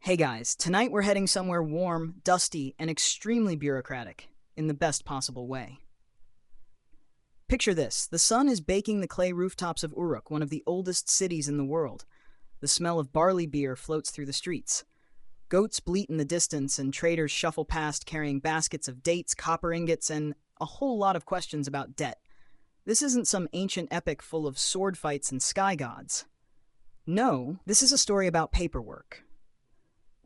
Hey guys, tonight we're heading somewhere warm, dusty, and extremely bureaucratic, in the best possible way. Picture this: the sun is baking the clay rooftops of Uruk, one of the oldest cities in the world. The smell of barley beer floats through the streets. Goats bleat in the distance, and traders shuffle past carrying baskets of dates, copper ingots, and a whole lot of questions about debt. This isn't some ancient epic full of sword fights and sky gods. No, this is a story about paperwork,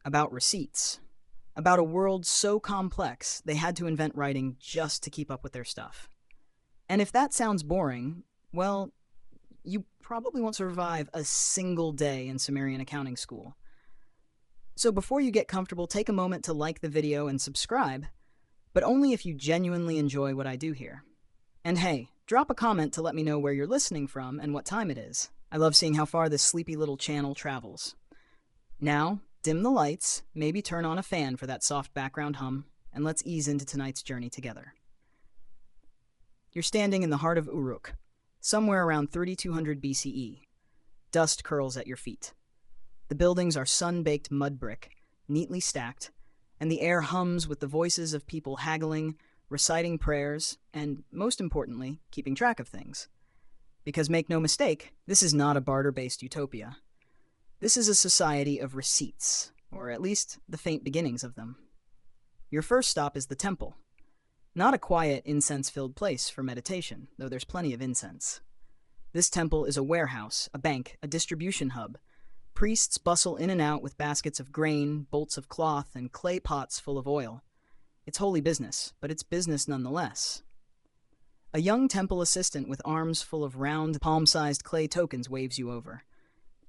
about receipts, about a world so complex they had to invent writing just to keep up with their stuff. And if that sounds boring, well, you probably won't survive a single day in Sumerian accounting school. So before you get comfortable, take a moment to like the video and subscribe, but only if you genuinely enjoy what I do here. And hey, drop a comment to let me know where you're listening from and what time it is. I love seeing how far this sleepy little channel travels. Now, dim the lights, maybe turn on a fan for that soft background hum, and let's ease into tonight's journey together. You're standing in the heart of Uruk, somewhere around 3200 BCE. Dust curls at your feet. The buildings are sun-baked mud brick, neatly stacked, and the air hums with the voices of people haggling, reciting prayers, and, most importantly, keeping track of things. Because make no mistake, this is not a barter-based utopia. This is a society of receipts, or at least the faint beginnings of them. Your first stop is the temple. Not a quiet, incense-filled place for meditation, though there's plenty of incense. This temple is a warehouse, a bank, a distribution hub. Priests bustle in and out with baskets of grain, bolts of cloth, and clay pots full of oil. It's holy business, but it's business nonetheless. A young temple assistant with arms full of round, palm-sized clay tokens waves you over.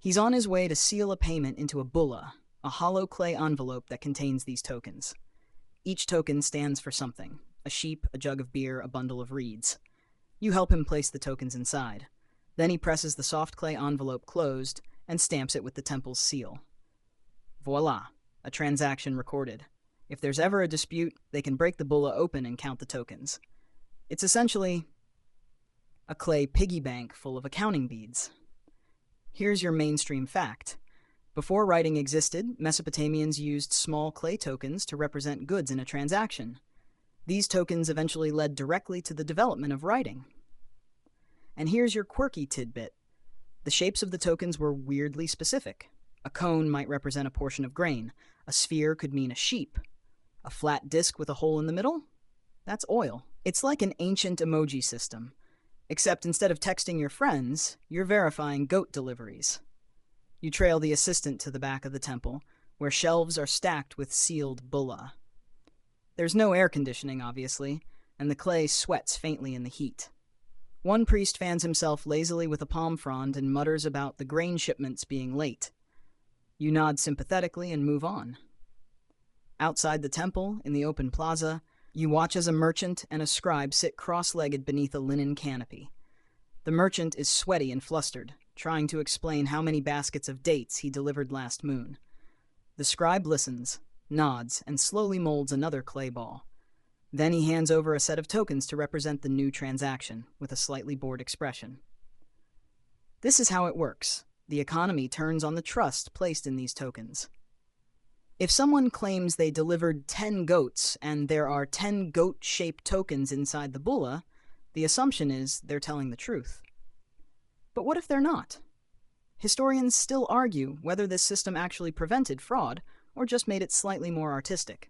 He's on his way to seal a payment into a bulla, a hollow clay envelope that contains these tokens. Each token stands for something: a sheep, a jug of beer, a bundle of reeds. You help him place the tokens inside. Then he presses the soft clay envelope closed and stamps it with the temple's seal. Voila, a transaction recorded. If there's ever a dispute, they can break the bulla open and count the tokens. It's essentially a clay piggy bank full of accounting beads. Here's your mainstream fact. Before writing existed, Mesopotamians used small clay tokens to represent goods in a transaction. These tokens eventually led directly to the development of writing. And here's your quirky tidbit. The shapes of the tokens were weirdly specific. A cone might represent a portion of grain. A sphere could mean a sheep. A flat disc with a hole in the middle? That's oil. It's like an ancient emoji system. Except instead of texting your friends, you're verifying goat deliveries. You trail the assistant to the back of the temple, where shelves are stacked with sealed bulla. There's no air conditioning, obviously, and the clay sweats faintly in the heat. One priest fans himself lazily with a palm frond and mutters about the grain shipments being late. You nod sympathetically and move on. Outside the temple, in the open plaza, you watch as a merchant and a scribe sit cross-legged beneath a linen canopy. The merchant is sweaty and flustered, trying to explain how many baskets of dates he delivered last moon. The scribe listens, nods, and slowly molds another clay ball. Then he hands over a set of tokens to represent the new transaction, with a slightly bored expression. This is how it works. The economy turns on the trust placed in these tokens. If someone claims they delivered 10 goats and there are 10 goat-shaped tokens inside the bulla, the assumption is they're telling the truth. But what if they're not? Historians still argue whether this system actually prevented fraud or just made it slightly more artistic.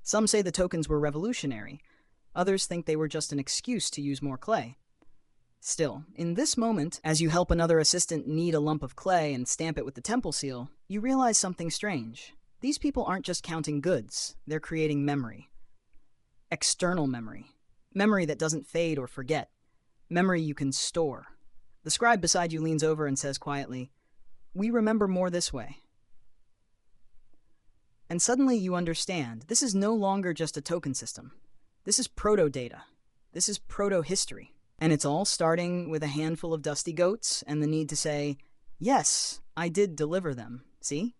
Some say the tokens were revolutionary. Others think they were just an excuse to use more clay. Still, in this moment, as you help another assistant knead a lump of clay and stamp it with the temple seal, you realize something strange. These people aren't just counting goods, they're creating memory. External memory. Memory that doesn't fade or forget. Memory you can store. The scribe beside you leans over and says quietly, "We remember more this way." And suddenly you understand, this is no longer just a token system. This is proto-data. This is proto-history. And it's all starting with a handful of dusty goats and the need to say, "Yes, I did deliver them. See?"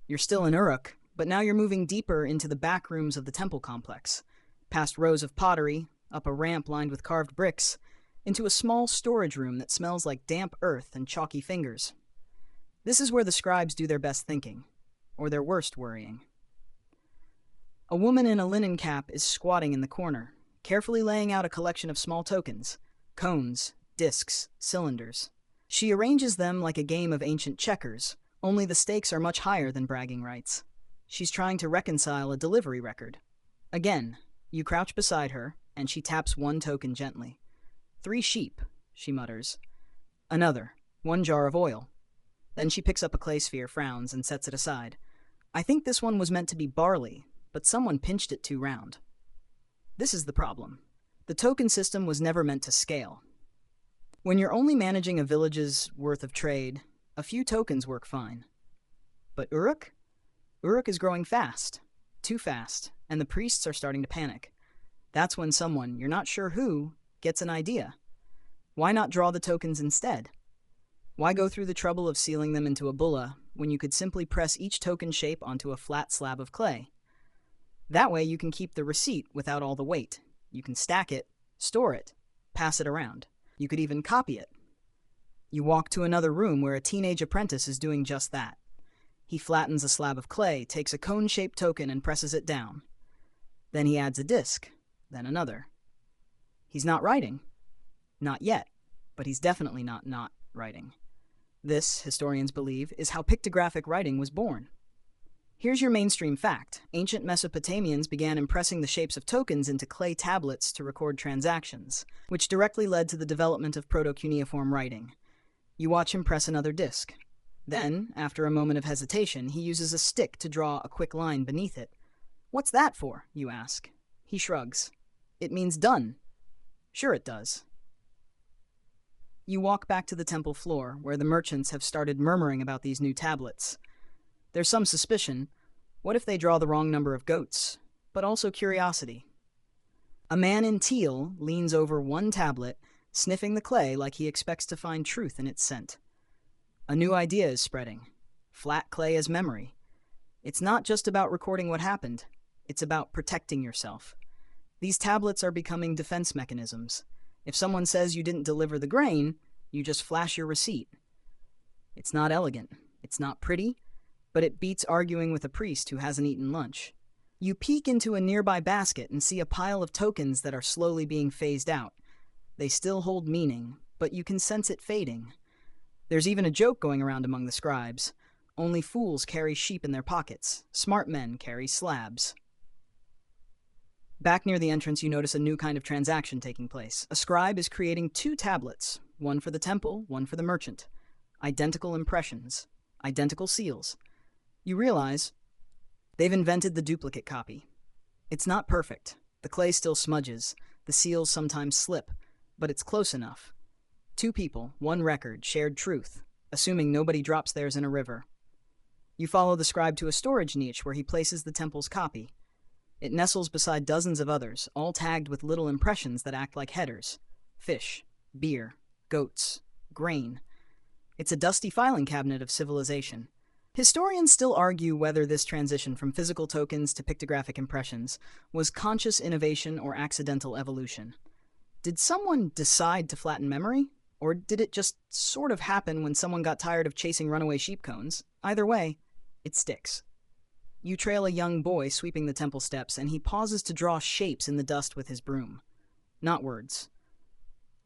You're still in Uruk, but now you're moving deeper into the back rooms of the temple complex, past rows of pottery, up a ramp lined with carved bricks, into a small storage room that smells like damp earth and chalky fingers. This is where the scribes do their best thinking, or their worst worrying. A woman in a linen cap is squatting in the corner, carefully laying out a collection of small tokens, cones, discs, cylinders. She arranges them like a game of ancient checkers, only the stakes are much higher than bragging rights. She's trying to reconcile a delivery record. Again, you crouch beside her, and she taps one token gently. 3 sheep, she mutters. Another, 1 jar of oil. Then she picks up a clay sphere, frowns, and sets it aside. I think this one was meant to be barley, but someone pinched it too round. This is the problem. The token system was never meant to scale. When you're only managing a village's worth of trade, a few tokens work fine. But Uruk? Uruk is growing fast. Too fast, and the priests are starting to panic. That's when someone, you're not sure who, gets an idea. Why not draw the tokens instead? Why go through the trouble of sealing them into a bulla when you could simply press each token shape onto a flat slab of clay? That way you can keep the receipt without all the weight. You can stack it, store it, pass it around. You could even copy it. You walk to another room where a teenage apprentice is doing just that. He flattens a slab of clay, takes a cone-shaped token and presses it down. Then he adds a disc, then another. He's not writing. Not yet, but he's definitely not writing. This, historians believe, is how pictographic writing was born. Here's your mainstream fact. Ancient Mesopotamians began impressing the shapes of tokens into clay tablets to record transactions, which directly led to the development of proto-cuneiform writing. You watch him press another disc. Then, after a moment of hesitation, he uses a stick to draw a quick line beneath it. What's that for, you ask? He shrugs. It means done. Sure it does. You walk back to the temple floor, where the merchants have started murmuring about these new tablets. There's some suspicion. What if they draw the wrong number of goats? But also curiosity. A man in teal leans over one tablet, sniffing the clay like he expects to find truth in its scent. A new idea is spreading. Flat clay as memory. It's not just about recording what happened. It's about protecting yourself. These tablets are becoming defense mechanisms. If someone says you didn't deliver the grain, you just flash your receipt. It's not elegant. It's not pretty. But it beats arguing with a priest who hasn't eaten lunch. You peek into a nearby basket and see a pile of tokens that are slowly being phased out. They still hold meaning, but you can sense it fading. There's even a joke going around among the scribes. Only fools carry sheep in their pockets. Smart men carry slabs. Back near the entrance, you notice a new kind of transaction taking place. A scribe is creating 2 tablets, one for the temple, one for the merchant. Identical impressions, identical seals. You realize they've invented the duplicate copy. It's not perfect. The clay still smudges. The seals sometimes slip, but it's close enough. 2 people, 1 record, shared truth, assuming nobody drops theirs in a river. You follow the scribe to a storage niche where he places the temple's copy. It nestles beside dozens of others, all tagged with little impressions that act like headers. Fish, beer, goats, grain. It's a dusty filing cabinet of civilization. Historians still argue whether this transition from physical tokens to pictographic impressions was conscious innovation or accidental evolution. Did someone decide to flatten memory? Or did it just sort of happen when someone got tired of chasing runaway sheep cones? Either way, it sticks. You trail a young boy sweeping the temple steps, and he pauses to draw shapes in the dust with his broom. Not words.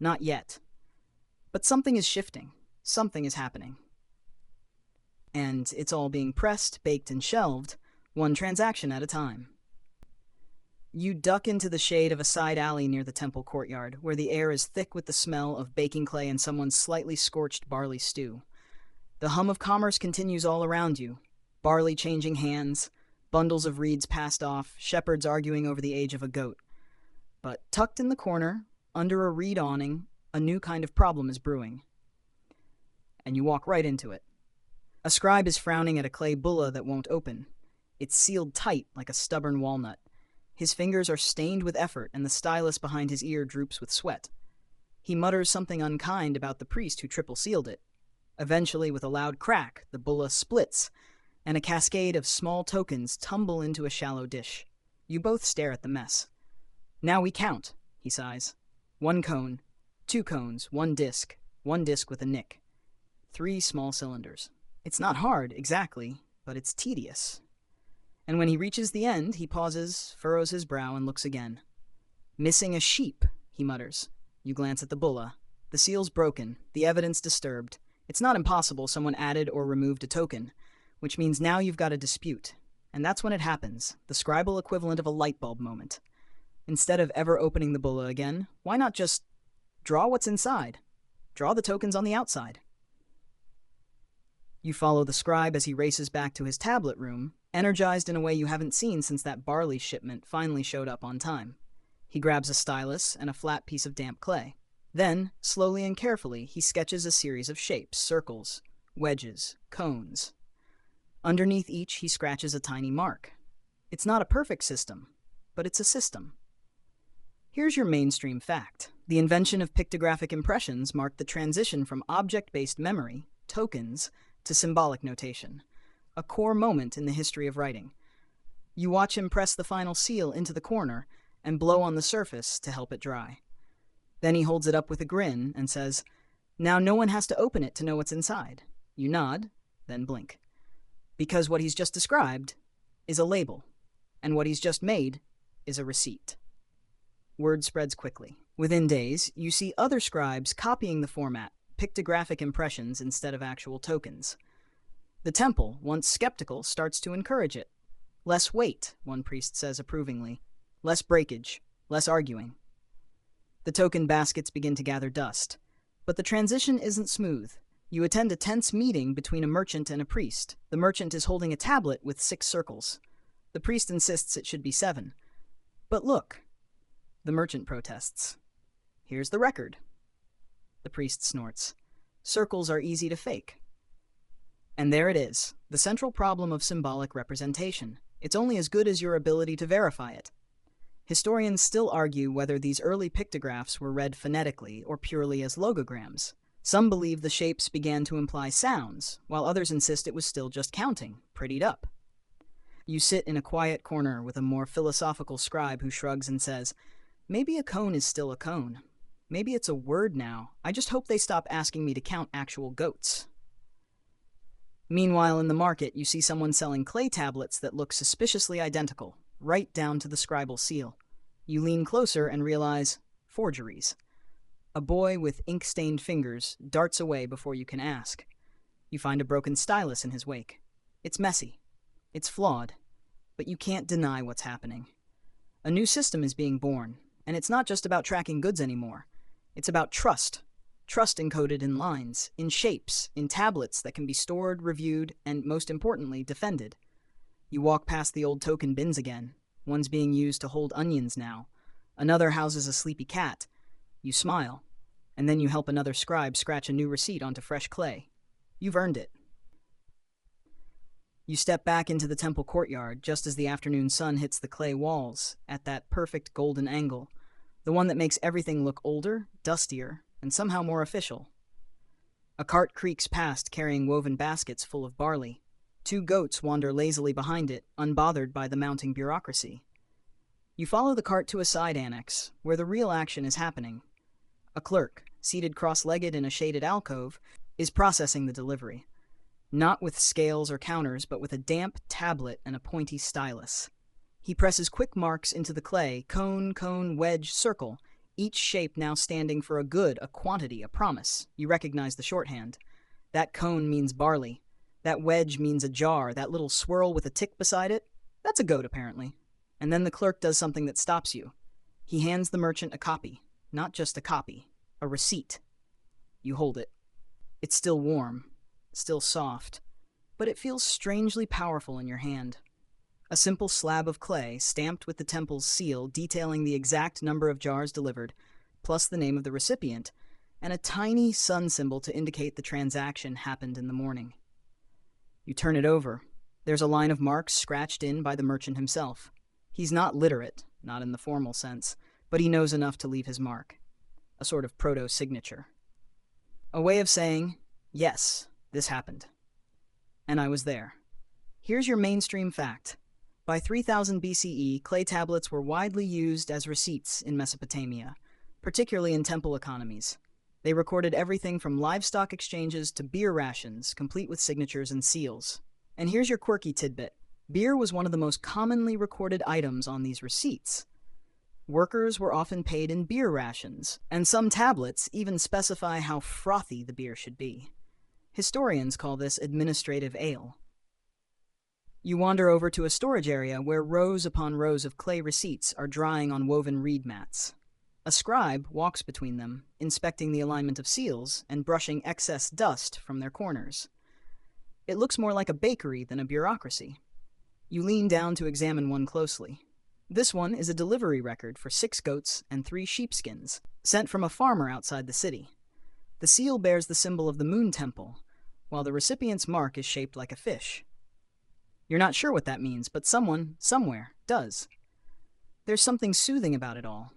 Not yet. But something is shifting. Something is happening. And it's all being pressed, baked, and shelved, one transaction at a time. You duck into the shade of a side alley near the temple courtyard, where the air is thick with the smell of baking clay and someone's slightly scorched barley stew. The hum of commerce continues all around you. Barley changing hands, bundles of reeds passed off, shepherds arguing over the age of a goat. But tucked in the corner, under a reed awning, a new kind of problem is brewing. And you walk right into it. A scribe is frowning at a clay bulla that won't open. It's sealed tight like a stubborn walnut. His fingers are stained with effort, and the stylus behind his ear droops with sweat. He mutters something unkind about the priest who triple-sealed it. Eventually, with a loud crack, the bulla splits, and a cascade of small tokens tumble into a shallow dish. You both stare at the mess. "Now we count," he sighs. 1 cone, 2 cones, 1 disc with a nick, 3 small cylinders. It's not hard, exactly, but it's tedious. And when he reaches the end, he pauses, furrows his brow, and looks again. Missing a sheep, he mutters. You glance at the bulla. The seal's broken, the evidence disturbed. It's not impossible someone added or removed a token, which means now you've got a dispute. And that's when it happens, the scribal equivalent of a light bulb moment. Instead of ever opening the bulla again, why not just draw what's inside? Draw the tokens on the outside. You follow the scribe as he races back to his tablet room, energized in a way you haven't seen since that barley shipment finally showed up on time. He grabs a stylus and a flat piece of damp clay. Then, slowly and carefully, he sketches a series of shapes, circles, wedges, cones. Underneath each, he scratches a tiny mark. It's not a perfect system, but it's a system. Here's your mainstream fact. The invention of pictographic impressions marked the transition from object-based memory, tokens, to symbolic notation, a core moment in the history of writing. You watch him press the final seal into the corner and blow on the surface to help it dry. Then he holds it up with a grin and says, "Now no one has to open it to know what's inside." You nod, then blink. Because what he's just described is a label, and what he's just made is a receipt. Word spreads quickly. Within days, you see other scribes copying the format, pictographic impressions instead of actual tokens. The temple, once skeptical, starts to encourage it. Less weight, one priest says approvingly. Less breakage, less arguing. The token baskets begin to gather dust. But the transition isn't smooth. You attend a tense meeting between a merchant and a priest. The merchant is holding a tablet with 6 circles. The priest insists it should be 7. But look, the merchant protests. Here's the record. The priest snorts. Circles are easy to fake. And there it is, the central problem of symbolic representation. It's only as good as your ability to verify it. Historians still argue whether these early pictographs were read phonetically or purely as logograms. Some believe the shapes began to imply sounds, while others insist it was still just counting, prettied up. You sit in a quiet corner with a more philosophical scribe who shrugs and says, "Maybe a cone is still a cone. Maybe it's a word now. I just hope they stop asking me to count actual goats." Meanwhile, in the market, you see someone selling clay tablets that look suspiciously identical, right down to the scribal seal. You lean closer and realize forgeries. A boy with ink-stained fingers darts away before you can ask. You find a broken stylus in his wake. It's messy. It's flawed. But you can't deny what's happening. A new system is being born, and it's not just about tracking goods anymore. It's about trust. Trust encoded in lines, in shapes, in tablets that can be stored, reviewed, and, most importantly, defended. You walk past the old token bins again. One's being used to hold onions now. Another houses a sleepy cat. You smile, and then you help another scribe scratch a new receipt onto fresh clay. You've earned it. You step back into the temple courtyard just as the afternoon sun hits the clay walls at that perfect golden angle, the one that makes everything look older, dustier, and somehow more official. A cart creaks past carrying woven baskets full of barley. 2 goats wander lazily behind it, unbothered by the mounting bureaucracy. You follow the cart to a side annex, where the real action is happening. A clerk, seated cross-legged in a shaded alcove, is processing the delivery. Not with scales or counters, but with a damp tablet and a pointy stylus. He presses quick marks into the clay, cone, wedge, circle, each shape now standing for a good, a quantity, a promise. You recognize the shorthand. That cone means barley. That wedge means a jar. That little swirl with a tick beside it, that's a goat, apparently. And then the clerk does something that stops you. He hands the merchant a copy. Not just a copy, a receipt. You hold it. It's still warm, still soft, but it feels strangely powerful in your hand. A simple slab of clay, stamped with the temple's seal detailing the exact number of jars delivered, plus the name of the recipient, and a tiny sun symbol to indicate the transaction happened in the morning. You turn it over. There's a line of marks scratched in by the merchant himself. He's not literate, not in the formal sense, but he knows enough to leave his mark. A sort of proto-signature. A way of saying, yes, this happened. And I was there. Here's your mainstream fact. By 3000 BCE, clay tablets were widely used as receipts in Mesopotamia. particularly in temple economies. They recorded everything from livestock exchanges to beer rations, complete with signatures and seals. And here's your quirky tidbit. Beer was one of the most commonly recorded items on these receipts. Workers were often paid in beer rations, and some tablets even specify how frothy the beer should be. Historians call this administrative ale. You wander over to a storage area where rows upon rows of clay receipts are drying on woven reed mats. A scribe walks between them, inspecting the alignment of seals and brushing excess dust from their corners. It looks more like a bakery than a bureaucracy. You lean down to examine one closely. This one is a delivery record for 6 goats and 3 sheepskins, sent from a farmer outside the city. The seal bears the symbol of the moon temple, while the recipient's mark is shaped like a fish. You're not sure what that means, but someone, somewhere, does. There's something soothing about it all.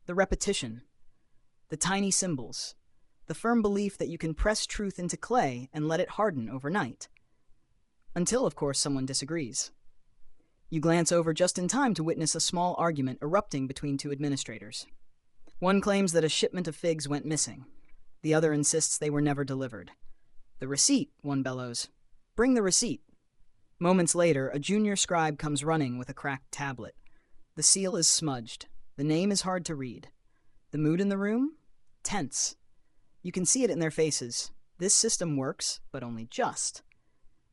The repetition, the tiny symbols, the firm belief that you can press truth into clay and let it harden overnight. Until, of course, someone disagrees. You glance over just in time to witness a small argument erupting between 2 administrators. One claims that a shipment of figs went missing. The other insists they were never delivered. "The receipt," one bellows. "Bring the receipt." Moments later, a junior scribe comes running with a cracked tablet. The seal is smudged. The name is hard to read. The mood in the room? Tense. You can see it in their faces. This system works, but only just.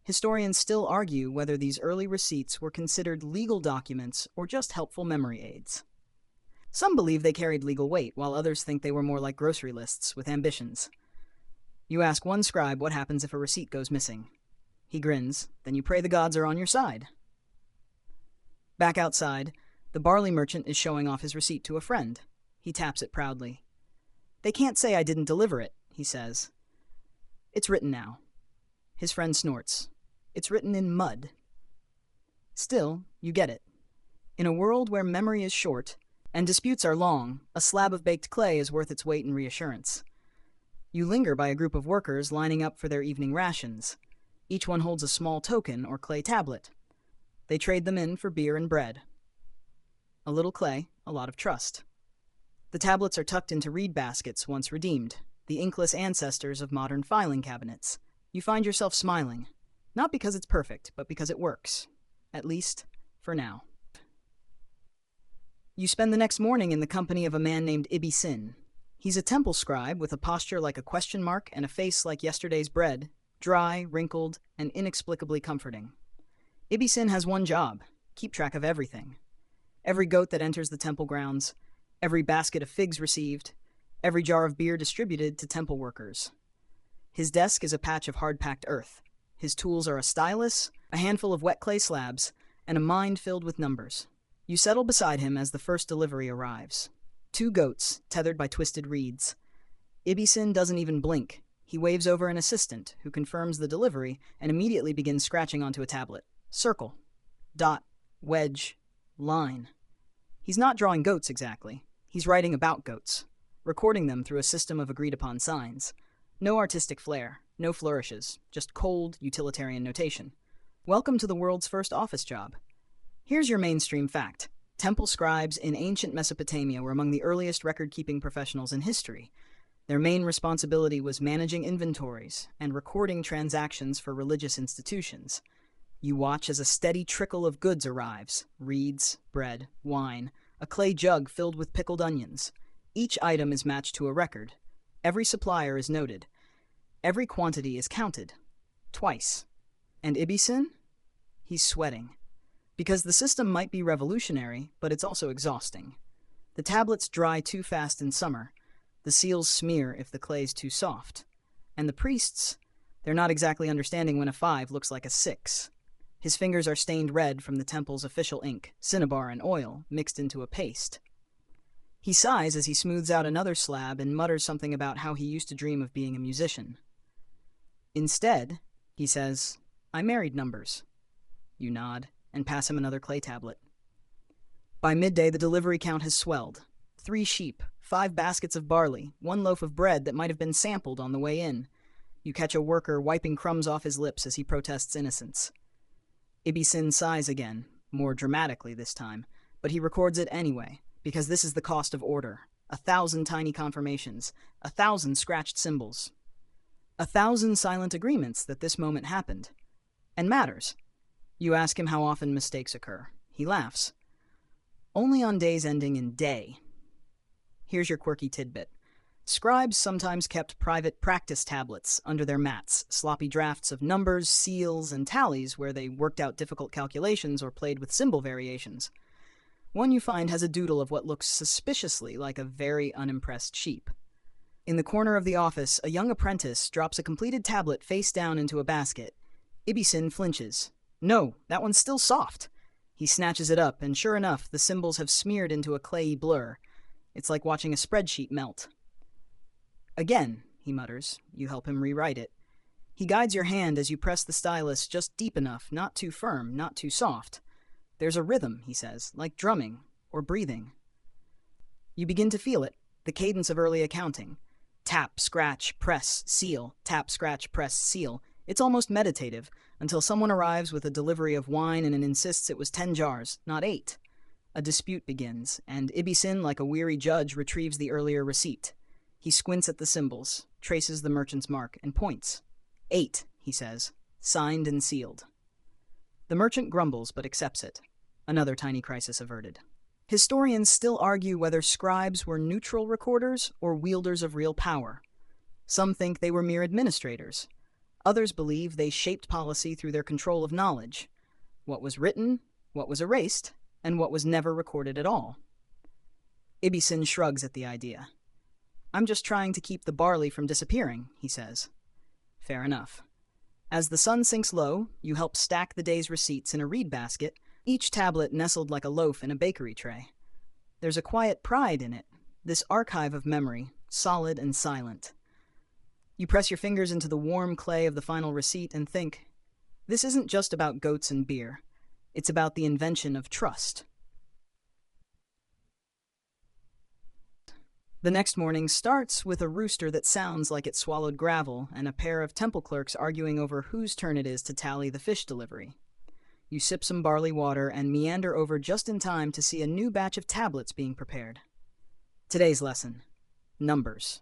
Historians still argue whether these early receipts were considered legal documents or just helpful memory aids. Some believe they carried legal weight, while others think they were more like grocery lists with ambitions. You ask one scribe what happens if a receipt goes missing. He grins, then you pray the gods are on your side. Back outside, the barley merchant is showing off his receipt to a friend. He taps it proudly. "They can't say I didn't deliver it," he says. "It's written now." His friend snorts. "It's written in mud." Still, you get it. In a world where memory is short and disputes are long, a slab of baked clay is worth its weight in reassurance. You linger by a group of workers lining up for their evening rations. Each one holds a small token or clay tablet. They trade them in for beer and bread. A little clay, a lot of trust. The tablets are tucked into reed baskets once redeemed, the inkless ancestors of modern filing cabinets. You find yourself smiling, not because it's perfect, but because it works. At least, for now. You spend the next morning in the company of a man named Ibi Sin. He's a temple scribe with a posture like a question mark and a face like yesterday's bread, dry, wrinkled, and inexplicably comforting. Ibi Sin has one job: keep track of everything. Every goat that enters the temple grounds, every basket of figs received, every jar of beer distributed to temple workers. His desk is a patch of hard-packed earth. His tools are a stylus, a handful of wet clay slabs, and a mind filled with numbers. You settle beside him as the first delivery arrives. 2 goats, tethered by twisted reeds. Ibi Sin doesn't even blink. He waves over an assistant, who confirms the delivery and immediately begins scratching onto a tablet. Circle. Dot. Wedge. Line. He's not drawing goats exactly. He's writing about goats, recording them through a system of agreed-upon signs. No artistic flair, no flourishes, just cold, utilitarian notation. Welcome to the world's first office job. Here's your mainstream fact. Temple scribes in ancient Mesopotamia were among the earliest record-keeping professionals in history. Their main responsibility was managing inventories and recording transactions for religious institutions. You watch as a steady trickle of goods arrives: reeds, bread, wine, a clay jug filled with pickled onions. Each item is matched to a record. Every supplier is noted. Every quantity is counted. Twice. And Ibi Sin? He's sweating. Because the system might be revolutionary, but it's also exhausting. The tablets dry too fast in summer. The seals smear if the clay's too soft. And the priests, they're not exactly understanding when a 5 looks like a 6. His fingers are stained red from the temple's official ink, cinnabar and oil, mixed into a paste. He sighs as he smooths out another slab and mutters something about how he used to dream of being a musician. Instead, he says, "I married numbers." You nod and pass him another clay tablet. By midday, the delivery count has swelled. 3 sheep, 5 baskets of barley, 1 loaf of bread that might have been sampled on the way in. You catch a worker wiping crumbs off his lips as he protests innocence. Ibi Sin sighs again, more dramatically this time, but he records it anyway, because this is the cost of order. 1,000 tiny confirmations, 1,000 scratched symbols, 1,000 silent agreements that this moment happened. And matters. You ask him how often mistakes occur. He laughs. Only on days ending in day. Here's your quirky tidbit. Scribes sometimes kept private practice tablets under their mats, sloppy drafts of numbers, seals, and tallies where they worked out difficult calculations or played with symbol variations. One you find has a doodle of what looks suspiciously like a very unimpressed sheep. In the corner of the office, a young apprentice drops a completed tablet face down into a basket. Ibisin flinches. No, that one's still soft. He snatches it up, and sure enough, the symbols have smeared into a clayey blur. It's like watching a spreadsheet melt. Again, he mutters. You help him rewrite it. He guides your hand as you press the stylus just deep enough, not too firm, not too soft. There's a rhythm, he says, like drumming or breathing. You begin to feel it, the cadence of early accounting. Tap, scratch, press, seal. Tap, scratch, press, seal. It's almost meditative, until someone arrives with a delivery of wine and insists it was 10 jars, not 8. A dispute begins, and Ibisin, like a weary judge, retrieves the earlier receipt. He squints at the symbols, traces the merchant's mark, and points. 8, he says, signed and sealed. The merchant grumbles but accepts it. Another tiny crisis averted. Historians still argue whether scribes were neutral recorders or wielders of real power. Some think they were mere administrators. Others believe they shaped policy through their control of knowledge. What was written, what was erased, and what was never recorded at all. Ibisin shrugs at the idea. I'm just trying to keep the barley from disappearing, he says. Fair enough. As the sun sinks low, you help stack the day's receipts in a reed basket, each tablet nestled like a loaf in a bakery tray. There's a quiet pride in it, this archive of memory, solid and silent. You press your fingers into the warm clay of the final receipt and think, this isn't just about goats and beer. It's about the invention of trust. The next morning starts with a rooster that sounds like it swallowed gravel and a pair of temple clerks arguing over whose turn it is to tally the fish delivery. You sip some barley water and meander over just in time to see a new batch of tablets being prepared. Today's lesson. Numbers.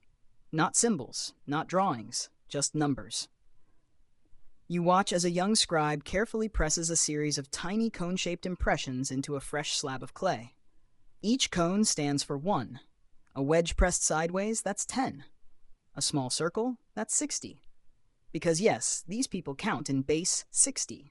Not symbols, not drawings, just numbers. You watch as a young scribe carefully presses a series of tiny cone-shaped impressions into a fresh slab of clay. Each cone stands for 1. A wedge pressed sideways, that's 10. A small circle, that's 60. Because yes, these people count in base 60.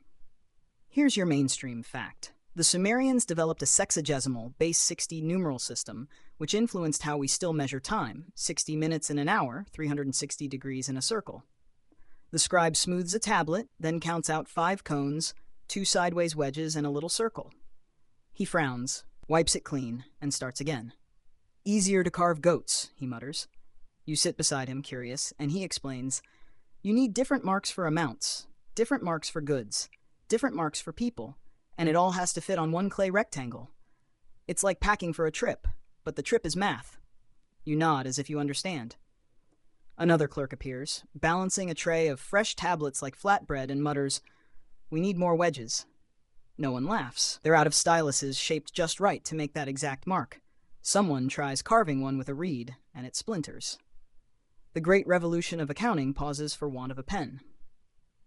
Here's your mainstream fact. The Sumerians developed a sexagesimal, base 60 numeral system, which influenced how we still measure time, 60 minutes in an hour, 360 degrees in a circle. The scribe smooths a tablet, then counts out 5 cones, 2 sideways wedges, and a little circle. He frowns, wipes it clean, and starts again. Easier to carve goats, he mutters. You sit beside him, curious, and he explains, you need different marks for amounts, different marks for goods, different marks for people, and it all has to fit on one clay rectangle. It's like packing for a trip, but the trip is math. You nod as if you understand. Another clerk appears, balancing a tray of fresh tablets like flatbread, and mutters, we need more wedges. No one laughs. They're out of styluses shaped just right to make that exact mark. Someone tries carving one with a reed, and it splinters. The great revolution of accounting pauses for want of a pen.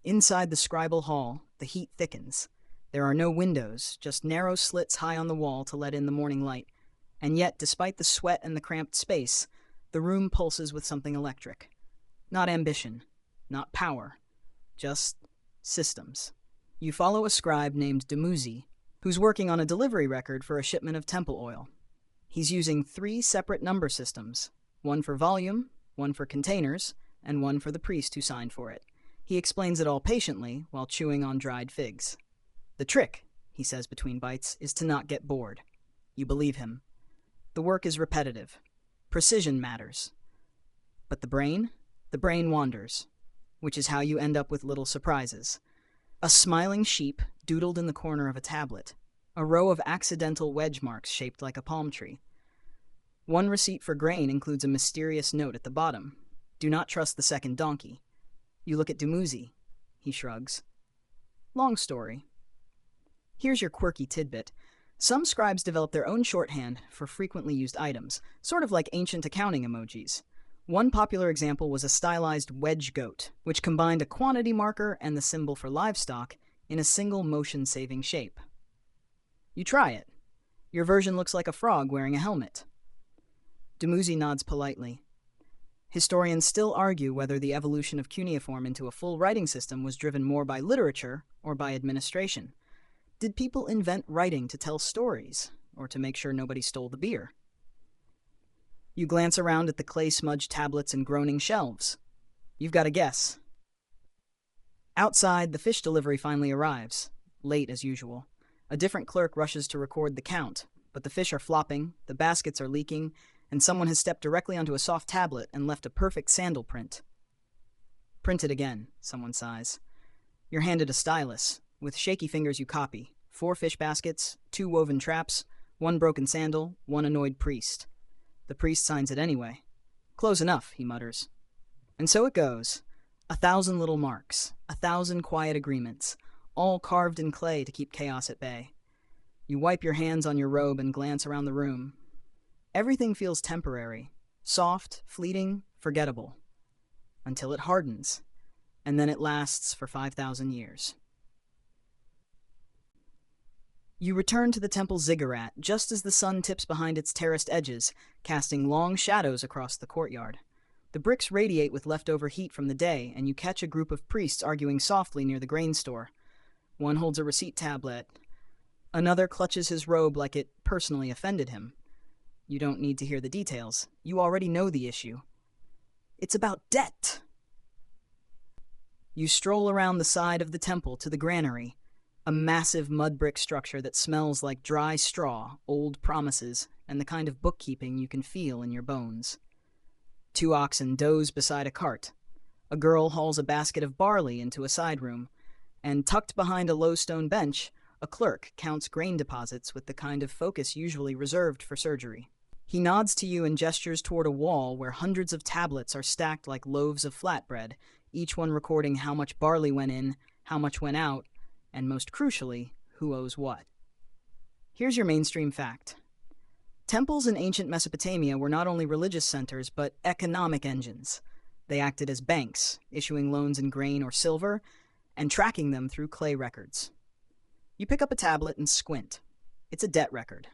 Inside the scribal hall, the heat thickens. There are no windows, just narrow slits high on the wall to let in the morning light, and yet, despite the sweat and the cramped space, the room pulses with something electric. Not ambition, not power, just systems. You follow a scribe named Dumuzi, who's working on a delivery record for a shipment of temple oil. He's using 3 separate number systems, one for volume, one for containers, and one for the priest who signed for it. He explains it all patiently while chewing on dried figs. The trick, he says between bites, is to not get bored. You believe him. The work is repetitive. Precision matters. But the brain wanders, which is how you end up with little surprises. A smiling sheep doodled in the corner of a tablet. A row of accidental wedge marks shaped like a palm tree. One receipt for grain includes a mysterious note at the bottom. Do not trust the second donkey. You look at Dumuzi. He shrugs. Long story. Here's your quirky tidbit. Some scribes developed their own shorthand for frequently used items, sort of like ancient accounting emojis. One popular example was a stylized wedge goat, which combined a quantity marker and the symbol for livestock in a single motion-saving shape. You try it. Your version looks like a frog wearing a helmet. Dumuzi nods politely. Historians still argue whether the evolution of cuneiform into a full writing system was driven more by literature or by administration. Did people invent writing to tell stories, or to make sure nobody stole the beer? You glance around at the clay-smudged tablets and groaning shelves. You've got a guess. Outside, the fish delivery finally arrives, late as usual. A different clerk rushes to record the count, but the fish are flopping, the baskets are leaking, and someone has stepped directly onto a soft tablet and left a perfect sandal print. Print it again, someone sighs. You're handed a stylus. With shaky fingers you copy. 4 fish baskets, 2 woven traps, 1 broken sandal, 1 annoyed priest. The priest signs it anyway. Close enough, he mutters. And so it goes. 1,000 little marks, 1,000 quiet agreements, all carved in clay to keep chaos at bay. You wipe your hands on your robe and glance around the room. Everything feels temporary, soft, fleeting, forgettable, until it hardens, and then it lasts for 5,000 years. You return to the temple ziggurat just as the sun tips behind its terraced edges, casting long shadows across the courtyard. The bricks radiate with leftover heat from the day, and you catch a group of priests arguing softly near the grain store. One holds a receipt tablet. Another clutches his robe like it personally offended him. You don't need to hear the details. You already know the issue. It's about debt. You stroll around the side of the temple to the granary, a massive mud brick structure that smells like dry straw, old promises, and the kind of bookkeeping you can feel in your bones. 2 oxen doze beside a cart. A girl hauls a basket of barley into a side room, and tucked behind a low stone bench, a clerk counts grain deposits with the kind of focus usually reserved for surgery. He nods to you and gestures toward a wall where hundreds of tablets are stacked like loaves of flatbread, each one recording how much barley went in, how much went out, and most crucially, who owes what. Here's your mainstream fact. Temples in ancient Mesopotamia were not only religious centers, but economic engines. They acted as banks, issuing loans in grain or silver, and tracking them through clay records. You pick up a tablet and squint. It's a debt record.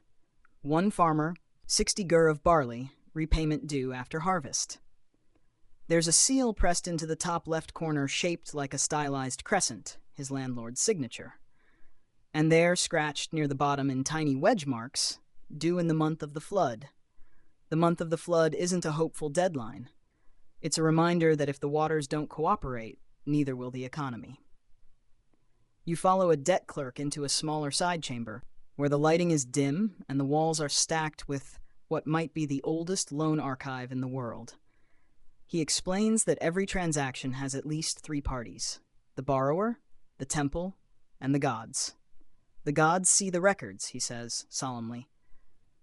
1 farmer, 60 gur of barley, repayment due after harvest. There's a seal pressed into the top left corner shaped like a stylized crescent, his landlord's signature. And there, scratched near the bottom in tiny wedge marks, due in the month of the flood. The month of the flood isn't a hopeful deadline. It's a reminder that if the waters don't cooperate, neither will the economy. You follow a debt clerk into a smaller side chamber, where the lighting is dim and the walls are stacked with what might be the oldest loan archive in the world. He explains that every transaction has at least 3 parties: the borrower, the temple, and the gods. The gods see the records, he says, solemnly.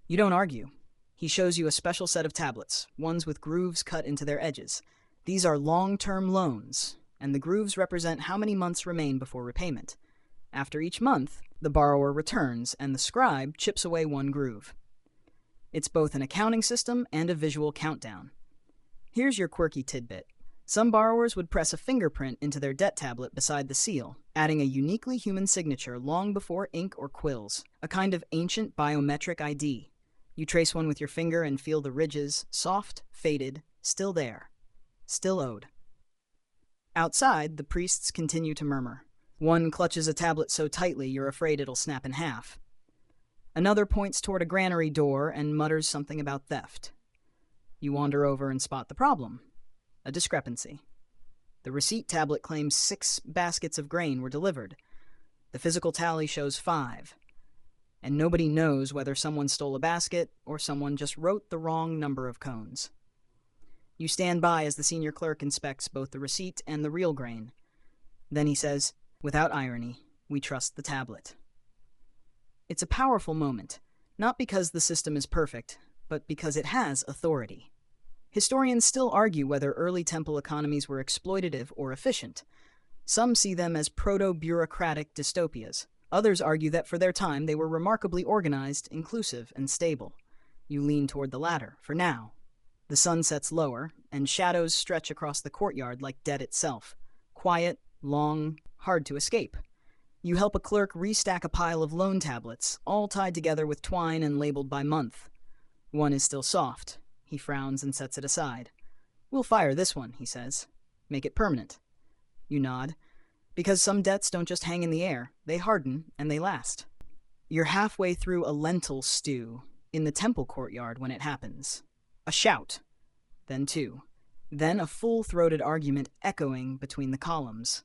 You don't argue. He shows you a special set of tablets, ones with grooves cut into their edges. These are long-term loans, and the grooves represent how many months remain before repayment. After each month, the borrower returns, and the scribe chips away 1 groove. It's both an accounting system and a visual countdown. Here's your quirky tidbit. Some borrowers would press a fingerprint into their debt tablet beside the seal, adding a uniquely human signature long before ink or quills, a kind of ancient biometric ID. You trace one with your finger and feel the ridges, soft, faded, still there, still owed. Outside, the priests continue to murmur. One clutches a tablet so tightly you're afraid it'll snap in half. Another points toward a granary door and mutters something about theft. You wander over and spot the problem. A discrepancy. The receipt tablet claims 6 baskets of grain were delivered. The physical tally shows 5. And nobody knows whether someone stole a basket or someone just wrote the wrong number of cones. You stand by as the senior clerk inspects both the receipt and the real grain. Then he says, without irony, we trust the tablet. It's a powerful moment, not because the system is perfect, but because it has authority. Historians still argue whether early temple economies were exploitative or efficient. Some see them as proto-bureaucratic dystopias, Others argue that for their time they were remarkably organized, inclusive, and stable. You lean toward the latter, for now. The sun sets lower, and shadows stretch across the courtyard like death itself. Quiet, long, hard to escape. You help a clerk restack a pile of loan tablets, all tied together with twine and labeled by month. One is still soft. He frowns and sets it aside. "We'll fire this one," he says. "Make it permanent." You nod. Because some debts don't just hang in the air, they harden and they last. You're halfway through a lentil stew in the temple courtyard when it happens. A shout. Then two. Then a full-throated argument echoing between the columns.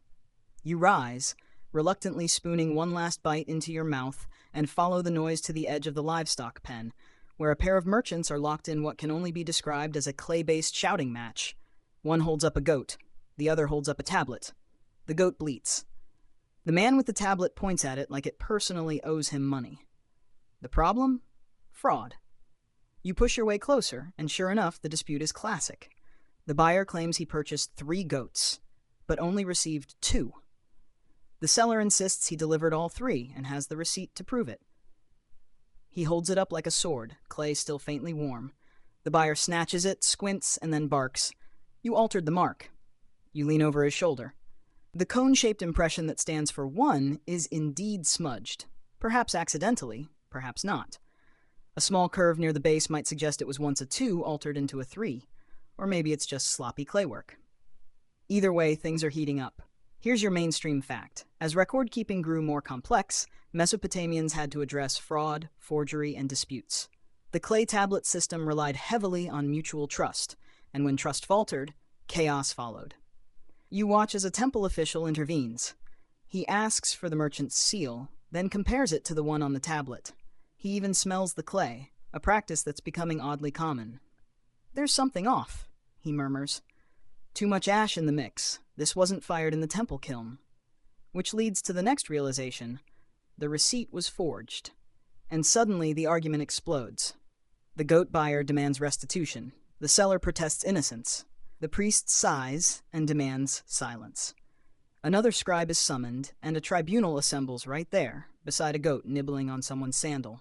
You rise, reluctantly spooning one last bite into your mouth, and follow the noise to the edge of the livestock pen, where a pair of merchants are locked in what can only be described as a clay-based shouting match. One holds up a goat. The other holds up a tablet. The goat bleats. The man with the tablet points at it like it personally owes him money. The problem? Fraud. You push your way closer, and sure enough, the dispute is classic. The buyer claims he purchased 3 goats, but only received 2. The seller insists he delivered all 3 and has the receipt to prove it. He holds it up like a sword, clay still faintly warm. The buyer snatches it, squints, and then barks. "You altered the mark." You lean over his shoulder. The cone-shaped impression that stands for 1 is indeed smudged. Perhaps accidentally, perhaps not. A small curve near the base might suggest it was once a 2 altered into a 3. Or maybe it's just sloppy claywork. Either way, things are heating up. Here's your mainstream fact. As record-keeping grew more complex, Mesopotamians had to address fraud, forgery, and disputes. The clay tablet system relied heavily on mutual trust, and when trust faltered, chaos followed. You watch as a temple official intervenes. He asks for the merchant's seal, then compares it to the one on the tablet. He even smells the clay, a practice that's becoming oddly common. "There's something off," he murmurs. "Too much ash in the mix. This wasn't fired in the temple kiln." Which leads to the next realization. The receipt was forged. And suddenly the argument explodes. The goat buyer demands restitution. The seller protests innocence. The priest sighs and demands silence. Another scribe is summoned, and a tribunal assembles right there, beside a goat nibbling on someone's sandal.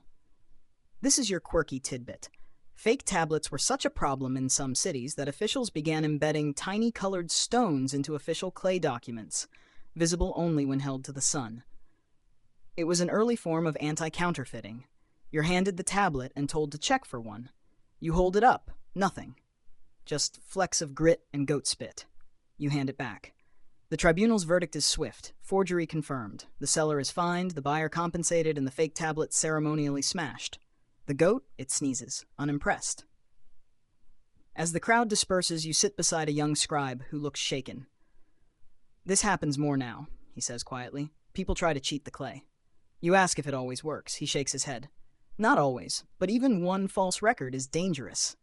This is your quirky tidbit. Fake tablets were such a problem in some cities that officials began embedding tiny colored stones into official clay documents, visible only when held to the sun. It was an early form of anti-counterfeiting. You're handed the tablet and told to check for one. You hold it up, nothing. Just flecks of grit and goat spit. You hand it back. The tribunal's verdict is swift. Forgery confirmed. The seller is fined, the buyer compensated, and the fake tablet ceremonially smashed. The goat, it sneezes, unimpressed. As the crowd disperses, you sit beside a young scribe who looks shaken. "This happens more now," he says quietly. "People try to cheat the clay." You ask if it always works. He shakes his head. "Not always, but even one false record is dangerous."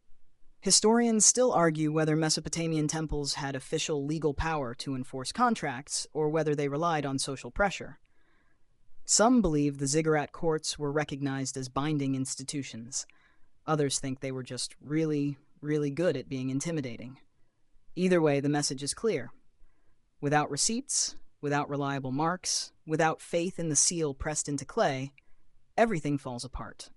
Historians still argue whether Mesopotamian temples had official legal power to enforce contracts or whether they relied on social pressure. Some believe the ziggurat courts were recognized as binding institutions. Others think they were just really, really good at being intimidating. Either way, the message is clear. Without receipts, without reliable marks, without faith in the seal pressed into clay, everything falls apart.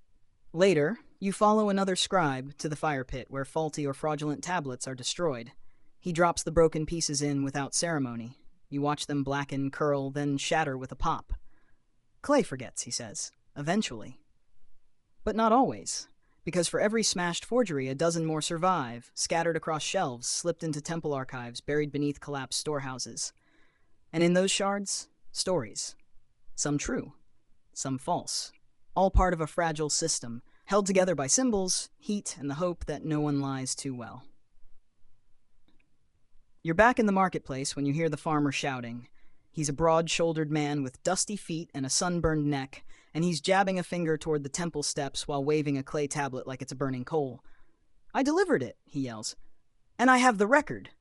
Later, you follow another scribe to the fire pit where faulty or fraudulent tablets are destroyed. He drops the broken pieces in without ceremony. You watch them blacken, curl, then shatter with a pop. "Clay forgets," he says, "eventually." But not always, because for every smashed forgery, a dozen more survive, scattered across shelves, slipped into temple archives, buried beneath collapsed storehouses. And in those shards, stories. Some true, some false. All part of a fragile system, held together by symbols, heat, and the hope that no one lies too well. You're back in the marketplace when you hear the farmer shouting. He's a broad-shouldered man with dusty feet and a sunburned neck, and he's jabbing a finger toward the temple steps while waving a clay tablet like it's a burning coal. "I delivered it," he yells. "And I have the record."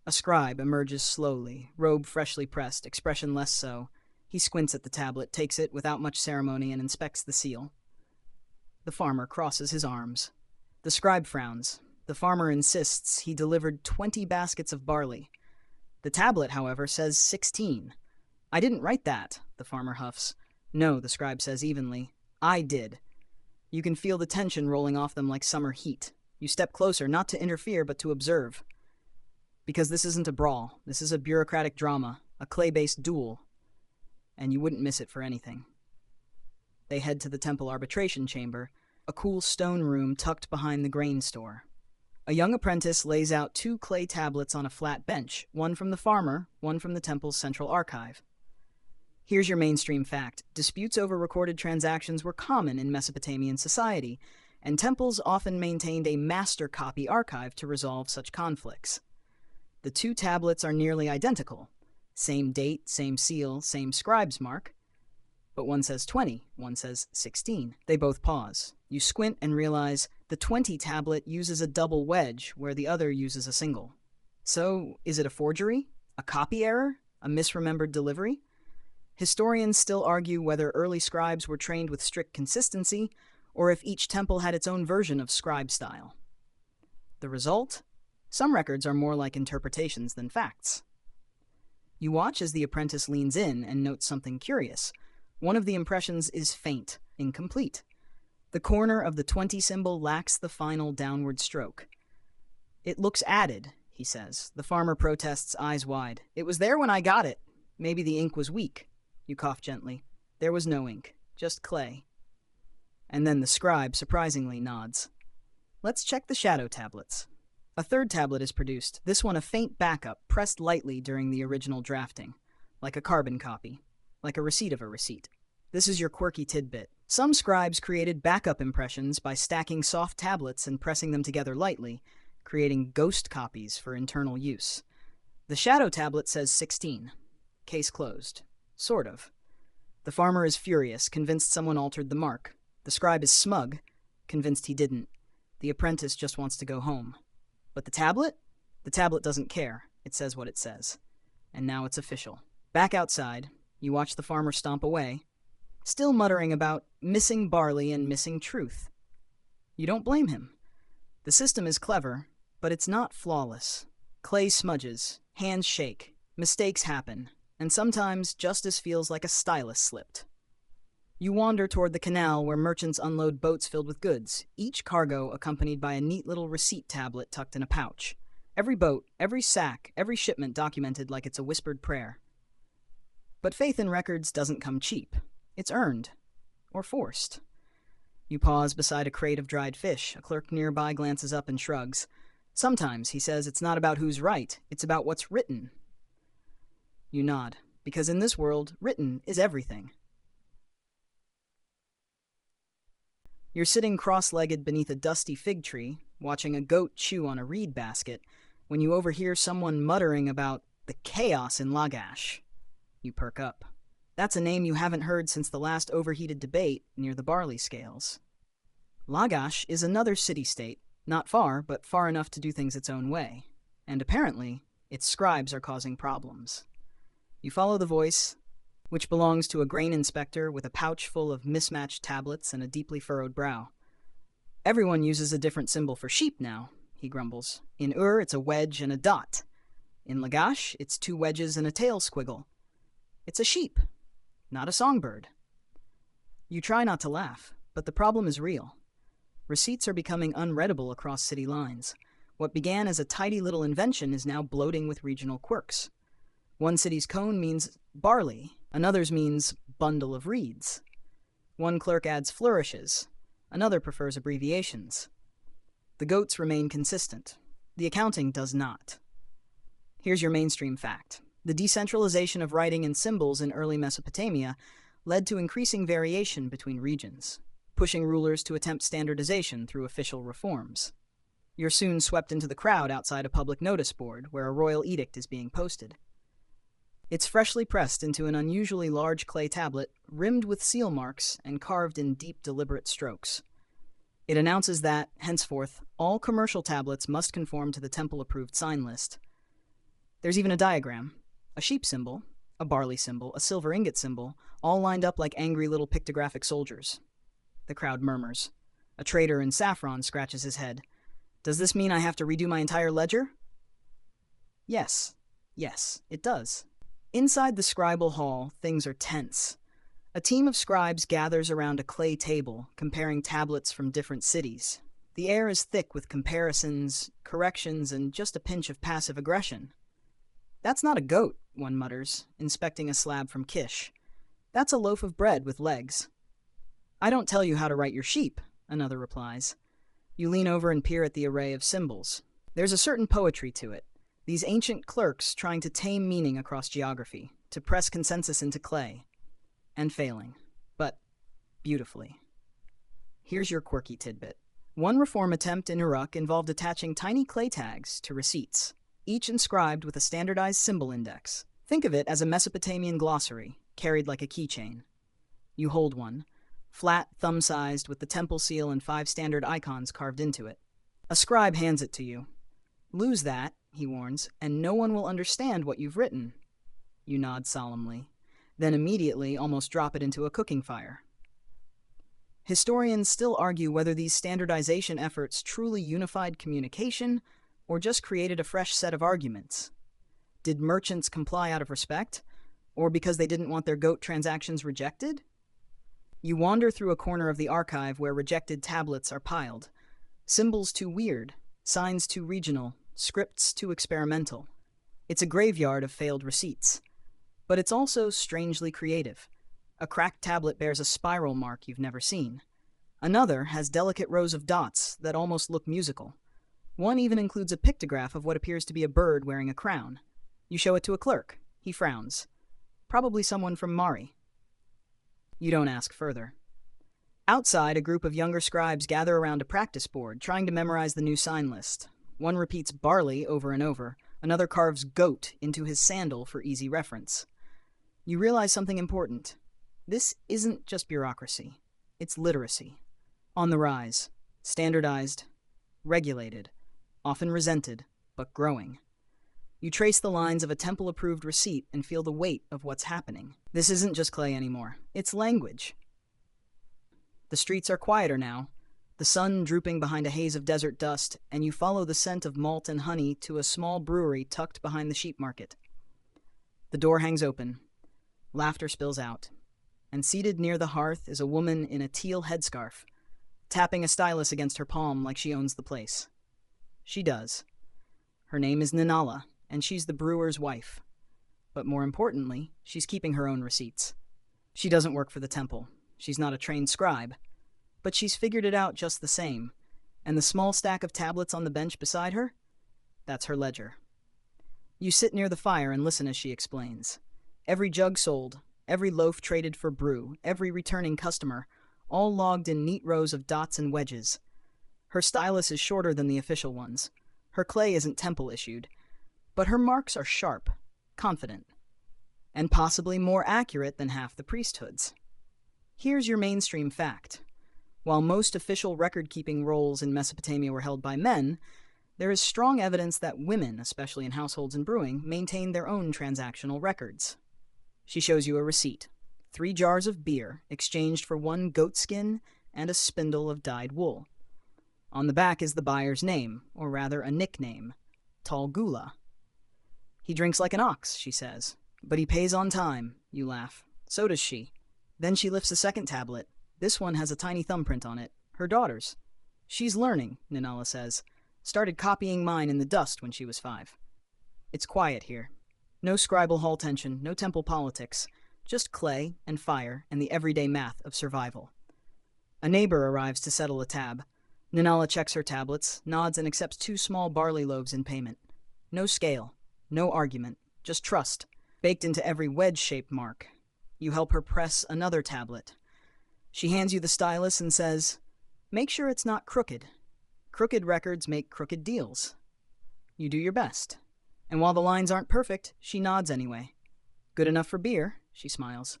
A scribe emerges slowly, robe freshly pressed, expression less so. He squints at the tablet, takes it without much ceremony, and inspects the seal. The farmer crosses his arms. The scribe frowns. The farmer insists he delivered 20 baskets of barley. The tablet, however, says 16. I didn't write that, the farmer huffs. No, the scribe says evenly. I did. You can feel the tension rolling off them like summer heat. You step closer, not to interfere, but to observe. Because this isn't a brawl. This is a bureaucratic drama, a clay-based duel. And you wouldn't miss it for anything. They head to the temple arbitration chamber, a cool stone room tucked behind the grain store. A young apprentice lays out 2 clay tablets on a flat bench, one from the farmer, one from the temple's central archive. Here's your mainstream fact. Disputes over recorded transactions were common in Mesopotamian society, and temples often maintained a master copy archive to resolve such conflicts. The 2 tablets are nearly identical. Same date, same seal, same scribe's mark. But one says 20, one says 16. They both pause. You squint and realize the 20 tablet uses a double wedge where the other uses a single. So, is it a forgery? A copy error? A misremembered delivery? Historians still argue whether early scribes were trained with strict consistency, or if each temple had its own version of scribe style. The result? Some records are more like interpretations than facts. You watch as the apprentice leans in and notes something curious. One of the impressions is faint, incomplete. The corner of the 20 symbol lacks the final downward stroke. It looks added, he says. The farmer protests, eyes wide. It was there when I got it. Maybe the ink was weak. You cough gently. There was no ink, just clay. And then the scribe surprisingly nods. Let's check the shadow tablets. A 3rd tablet is produced, this one a faint backup, pressed lightly during the original drafting. Like a carbon copy. Like a receipt of a receipt. This is your quirky tidbit. Some scribes created backup impressions by stacking soft tablets and pressing them together lightly, creating ghost copies for internal use. The shadow tablet says 16. Case closed. Sort of. The farmer is furious, convinced someone altered the mark. The scribe is smug, convinced he didn't. The apprentice just wants to go home. But the tablet? The tablet doesn't care. It says what it says. And now it's official. Back outside, you watch the farmer stomp away, still muttering about missing barley and missing truth. You don't blame him. The system is clever, but it's not flawless. Clay smudges, hands shake, mistakes happen, and sometimes justice feels like a stylus slipped. You wander toward the canal where merchants unload boats filled with goods, each cargo accompanied by a neat little receipt tablet tucked in a pouch. Every boat, every sack, every shipment documented like it's a whispered prayer. But faith in records doesn't come cheap. It's earned. Or forced. You pause beside a crate of dried fish. A clerk nearby glances up and shrugs. Sometimes, he says, it's not about who's right, it's about what's written. You nod, because in this world, written is everything. You're sitting cross-legged beneath a dusty fig tree, watching a goat chew on a reed basket, when you overhear someone muttering about the chaos in Lagash. You perk up. That's a name you haven't heard since the last overheated debate near the barley scales. Lagash is another city-state, not far, but far enough to do things its own way. And apparently, its scribes are causing problems. You follow the voice, which belongs to a grain inspector with a pouch full of mismatched tablets and a deeply furrowed brow. Everyone uses a different symbol for sheep now, he grumbles. In Ur, it's a wedge and a dot. In Lagash, it's 2 wedges and a tail squiggle. It's a sheep, not a songbird. You try not to laugh, but the problem is real. Receipts are becoming unreadable across city lines. What began as a tidy little invention is now bloating with regional quirks. One city's cone means barley, another's means bundle of reeds. One clerk adds flourishes, another prefers abbreviations. The goats remain consistent. The accounting does not. Here's your mainstream fact. The decentralization of writing and symbols in early Mesopotamia led to increasing variation between regions, pushing rulers to attempt standardization through official reforms. You're soon swept into the crowd outside a public notice board where a royal edict is being posted. It's freshly pressed into an unusually large clay tablet, rimmed with seal marks and carved in deep, deliberate strokes. It announces that, henceforth, all commercial tablets must conform to the temple-approved sign list. There's even a diagram. A sheep symbol, a barley symbol, a silver ingot symbol, all lined up like angry little pictographic soldiers. The crowd murmurs. A trader in saffron scratches his head. Does this mean I have to redo my entire ledger? Yes, it does. Inside the scribal hall, things are tense. A team of scribes gathers around a clay table, comparing tablets from different cities. The air is thick with comparisons, corrections, and just a pinch of passive aggression. "That's not a goat," one mutters, inspecting a slab from Kish. "That's a loaf of bread with legs." "I don't tell you how to write your sheep," another replies. You lean over and peer at the array of symbols. There's a certain poetry to it. These ancient clerks trying to tame meaning across geography, to press consensus into clay. And failing. But beautifully. Here's your quirky tidbit. One reform attempt in Uruk involved attaching tiny clay tags to receipts, each inscribed with a standardized symbol index. Think of it as a Mesopotamian glossary, carried like a keychain. You hold one, flat, thumb-sized, with the temple seal and 5 standard icons carved into it. A scribe hands it to you. "Lose that," he warns, "and no one will understand what you've written." You nod solemnly, then immediately almost drop it into a cooking fire. Historians still argue whether these standardization efforts truly unified communication or just created a fresh set of arguments. Did merchants comply out of respect, or because they didn't want their goat transactions rejected? You wander through a corner of the archive where rejected tablets are piled. Symbols too weird, signs too regional, scripts too experimental. It's a graveyard of failed receipts. But it's also strangely creative. A cracked tablet bears a spiral mark you've never seen. Another has delicate rows of dots that almost look musical. One even includes a pictograph of what appears to be a bird wearing a crown. You show it to a clerk. He frowns. Probably someone from Mari. You don't ask further. Outside, a group of younger scribes gather around a practice board, trying to memorize the new sign list. One repeats barley over and over. Another carves goat into his sandal for easy reference. You realize something important. This isn't just bureaucracy. It's literacy. On the rise. Standardized. Regulated. Often resented, but growing. You trace the lines of a temple-approved receipt and feel the weight of what's happening. This isn't just clay anymore. It's language. The streets are quieter now, the sun drooping behind a haze of desert dust, and you follow the scent of malt and honey to a small brewery tucked behind the sheep market. The door hangs open. Laughter spills out. And seated near the hearth is a woman in a teal headscarf, tapping a stylus against her palm like she owns the place. She does. Her name is Ninala, and she's the brewer's wife. But more importantly, she's keeping her own receipts. She doesn't work for the temple. She's not a trained scribe. But she's figured it out just the same. And the small stack of tablets on the bench beside her? That's her ledger. You sit near the fire and listen as she explains. Every jug sold, every loaf traded for brew, every returning customer, all logged in neat rows of dots and wedges. Her stylus is shorter than the official ones. Her clay isn't temple-issued. But her marks are sharp, confident, and possibly more accurate than half the priesthoods. Here's your mainstream fact. While most official record-keeping roles in Mesopotamia were held by men, there is strong evidence that women, especially in households and brewing, maintained their own transactional records. She shows you a receipt. 3 jars of beer, exchanged for 1 goat skin and a spindle of dyed wool. On the back is the buyer's name, or rather a nickname, Talgula. "He drinks like an ox," she says. "But he pays on time," you laugh. "So does she." Then she lifts a second tablet. This one has a tiny thumbprint on it. Her daughter's. "She's learning," Ninala says. "Started copying mine in the dust when she was 5. It's quiet here. No scribal hall tension, no temple politics. Just clay and fire and the everyday math of survival. A neighbor arrives to settle a tab. Ninala checks her tablets, nods, and accepts 2 small barley loaves in payment. No scale, no argument, just trust, baked into every wedge-shaped mark. You help her press another tablet. She hands you the stylus and says, "Make sure it's not crooked. Crooked records make crooked deals." You do your best. And while the lines aren't perfect, she nods anyway. "Good enough for beer," she smiles.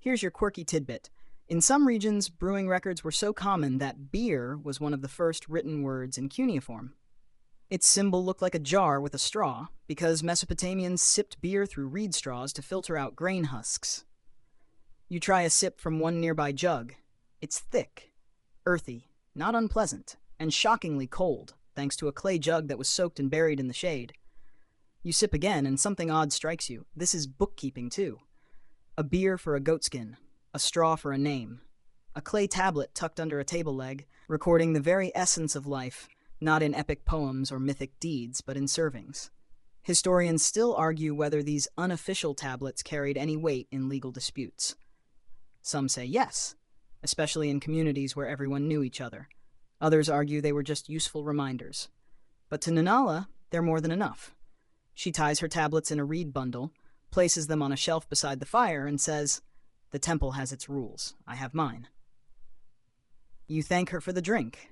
Here's your quirky tidbit. In some regions, brewing records were so common that beer was one of the first written words in cuneiform. Its symbol looked like a jar with a straw, because Mesopotamians sipped beer through reed straws to filter out grain husks. You try a sip from one nearby jug. It's thick, earthy, not unpleasant, and shockingly cold, thanks to a clay jug that was soaked and buried in the shade. You sip again, and something odd strikes you. This is bookkeeping, too. A beer for a goatskin, a straw for a name, a clay tablet tucked under a table leg, recording the very essence of life, not in epic poems or mythic deeds, but in servings. Historians still argue whether these unofficial tablets carried any weight in legal disputes. Some say yes, especially in communities where everyone knew each other. Others argue they were just useful reminders. But to Nanala, they're more than enough. She ties her tablets in a reed bundle, places them on a shelf beside the fire, and says, "The temple has its rules. I have mine." You thank her for the drink,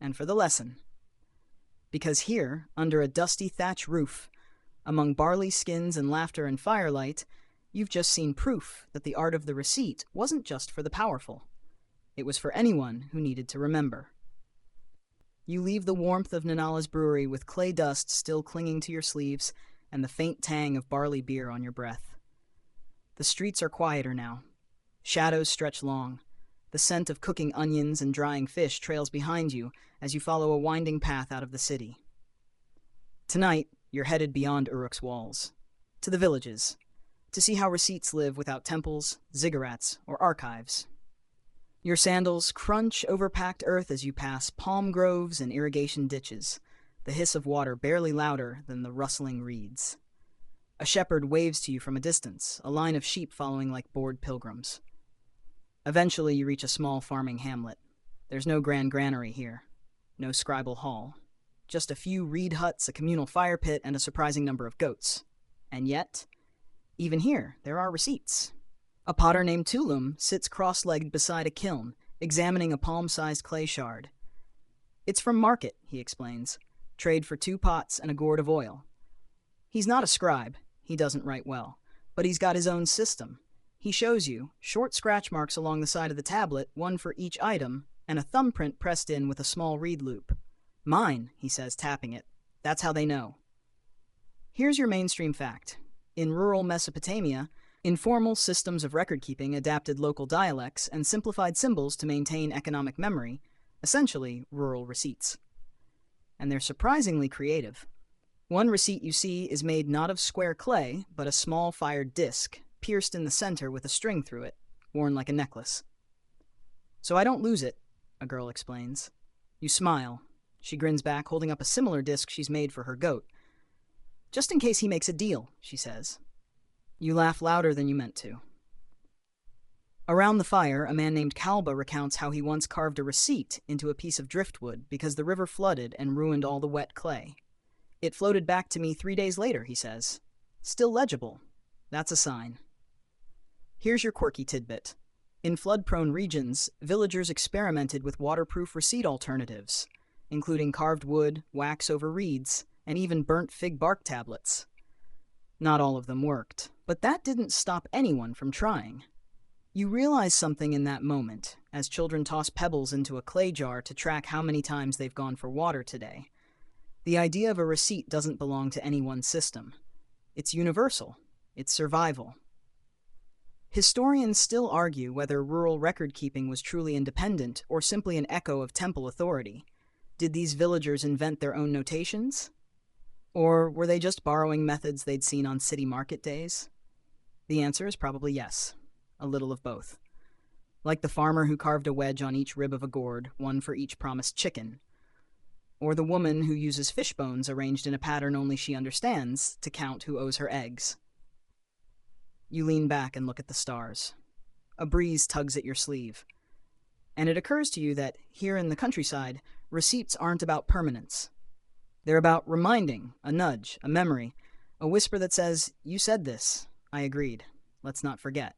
and for the lesson. Because here, under a dusty thatch roof, among barley skins and laughter and firelight, you've just seen proof that the art of the receipt wasn't just for the powerful. It was for anyone who needed to remember. You leave the warmth of Nanala's brewery with clay dust still clinging to your sleeves and the faint tang of barley beer on your breath. The streets are quieter now. Shadows stretch long. The scent of cooking onions and drying fish trails behind you as you follow a winding path out of the city. Tonight, you're headed beyond Uruk's walls, to the villages, to see how receipts live without temples, ziggurats, or archives. Your sandals crunch over packed earth as you pass palm groves and irrigation ditches, the hiss of water barely louder than the rustling reeds. A shepherd waves to you from a distance, a line of sheep following like bored pilgrims. Eventually, you reach a small farming hamlet. There's no grand granary here, no scribal hall, just a few reed huts, a communal fire pit, and a surprising number of goats. And yet, even here, there are receipts. A potter named Tulum sits cross-legged beside a kiln, examining a palm-sized clay shard. "It's from market," he explains. "Trade for 2 pots and a gourd of oil." He's not a scribe. He doesn't write well. But he's got his own system. He shows you short scratch marks along the side of the tablet, one for each item, and a thumbprint pressed in with a small reed loop. "Mine," he says, tapping it. "That's how they know." Here's your mainstream fact. In rural Mesopotamia, informal systems of record-keeping adapted local dialects and simplified symbols to maintain economic memory, essentially rural receipts. And they're surprisingly creative. One receipt you see is made not of square clay, but a small fired disc, pierced in the center with a string through it, worn like a necklace. "So I don't lose it," a girl explains. You smile. She grins back, holding up a similar disc she's made for her goat. "Just in case he makes a deal," she says. You laugh louder than you meant to. Around the fire, a man named Kalba recounts how he once carved a receipt into a piece of driftwood because the river flooded and ruined all the wet clay. "It floated back to me 3 days later," he says. "Still legible. That's a sign." Here's your quirky tidbit. In flood-prone regions, villagers experimented with waterproof receipt alternatives, including carved wood, wax over reeds, and even burnt fig bark tablets. Not all of them worked, but that didn't stop anyone from trying. You realize something in that moment, as children toss pebbles into a clay jar to track how many times they've gone for water today. The idea of a receipt doesn't belong to any one system. It's universal. It's survival. Historians still argue whether rural record-keeping was truly independent or simply an echo of temple authority. Did these villagers invent their own notations? Or were they just borrowing methods they'd seen on city market days? The answer is probably yes. A little of both. Like the farmer who carved a wedge on each rib of a gourd, one for each promised chicken. Or the woman who uses fish bones arranged in a pattern only she understands to count who owes her eggs. You lean back and look at the stars. A breeze tugs at your sleeve. And it occurs to you that, here in the countryside, receipts aren't about permanence. They're about reminding, a nudge, a memory, a whisper that says, "You said this. I agreed. Let's not forget."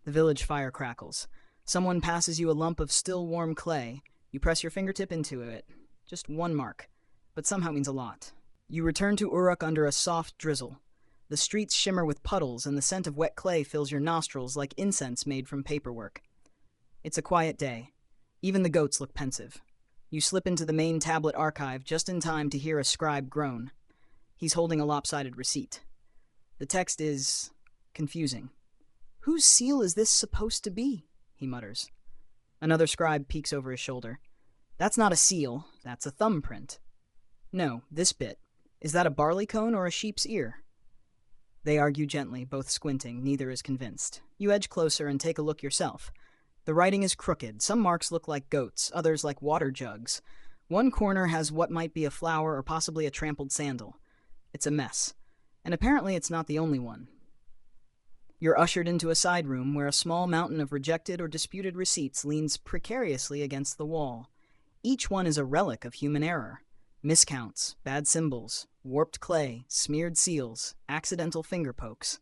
The village fire crackles. Someone passes you a lump of still warm clay. You press your fingertip into it. Just one mark, but somehow means a lot. You return to Uruk under a soft drizzle. The streets shimmer with puddles, and the scent of wet clay fills your nostrils like incense made from paperwork. It's a quiet day. Even the goats look pensive. You slip into the main tablet archive just in time to hear a scribe groan. He's holding a lopsided receipt. The text is confusing. "Whose seal is this supposed to be?" he mutters. Another scribe peeks over his shoulder. "That's not a seal, that's a thumbprint." "No, this bit. Is that a barley cone or a sheep's ear? They argue gently, both squinting. Neither is convinced. You edge closer and take a look yourself. The writing is crooked. Some marks look like goats, others like water jugs. One corner has what might be a flower or possibly a trampled sandal. It's a mess. And apparently it's not the only one. You're ushered into a side room where a small mountain of rejected or disputed receipts leans precariously against the wall. Each one is a relic of human error. Miscounts, bad symbols, warped clay, smeared seals, accidental finger pokes.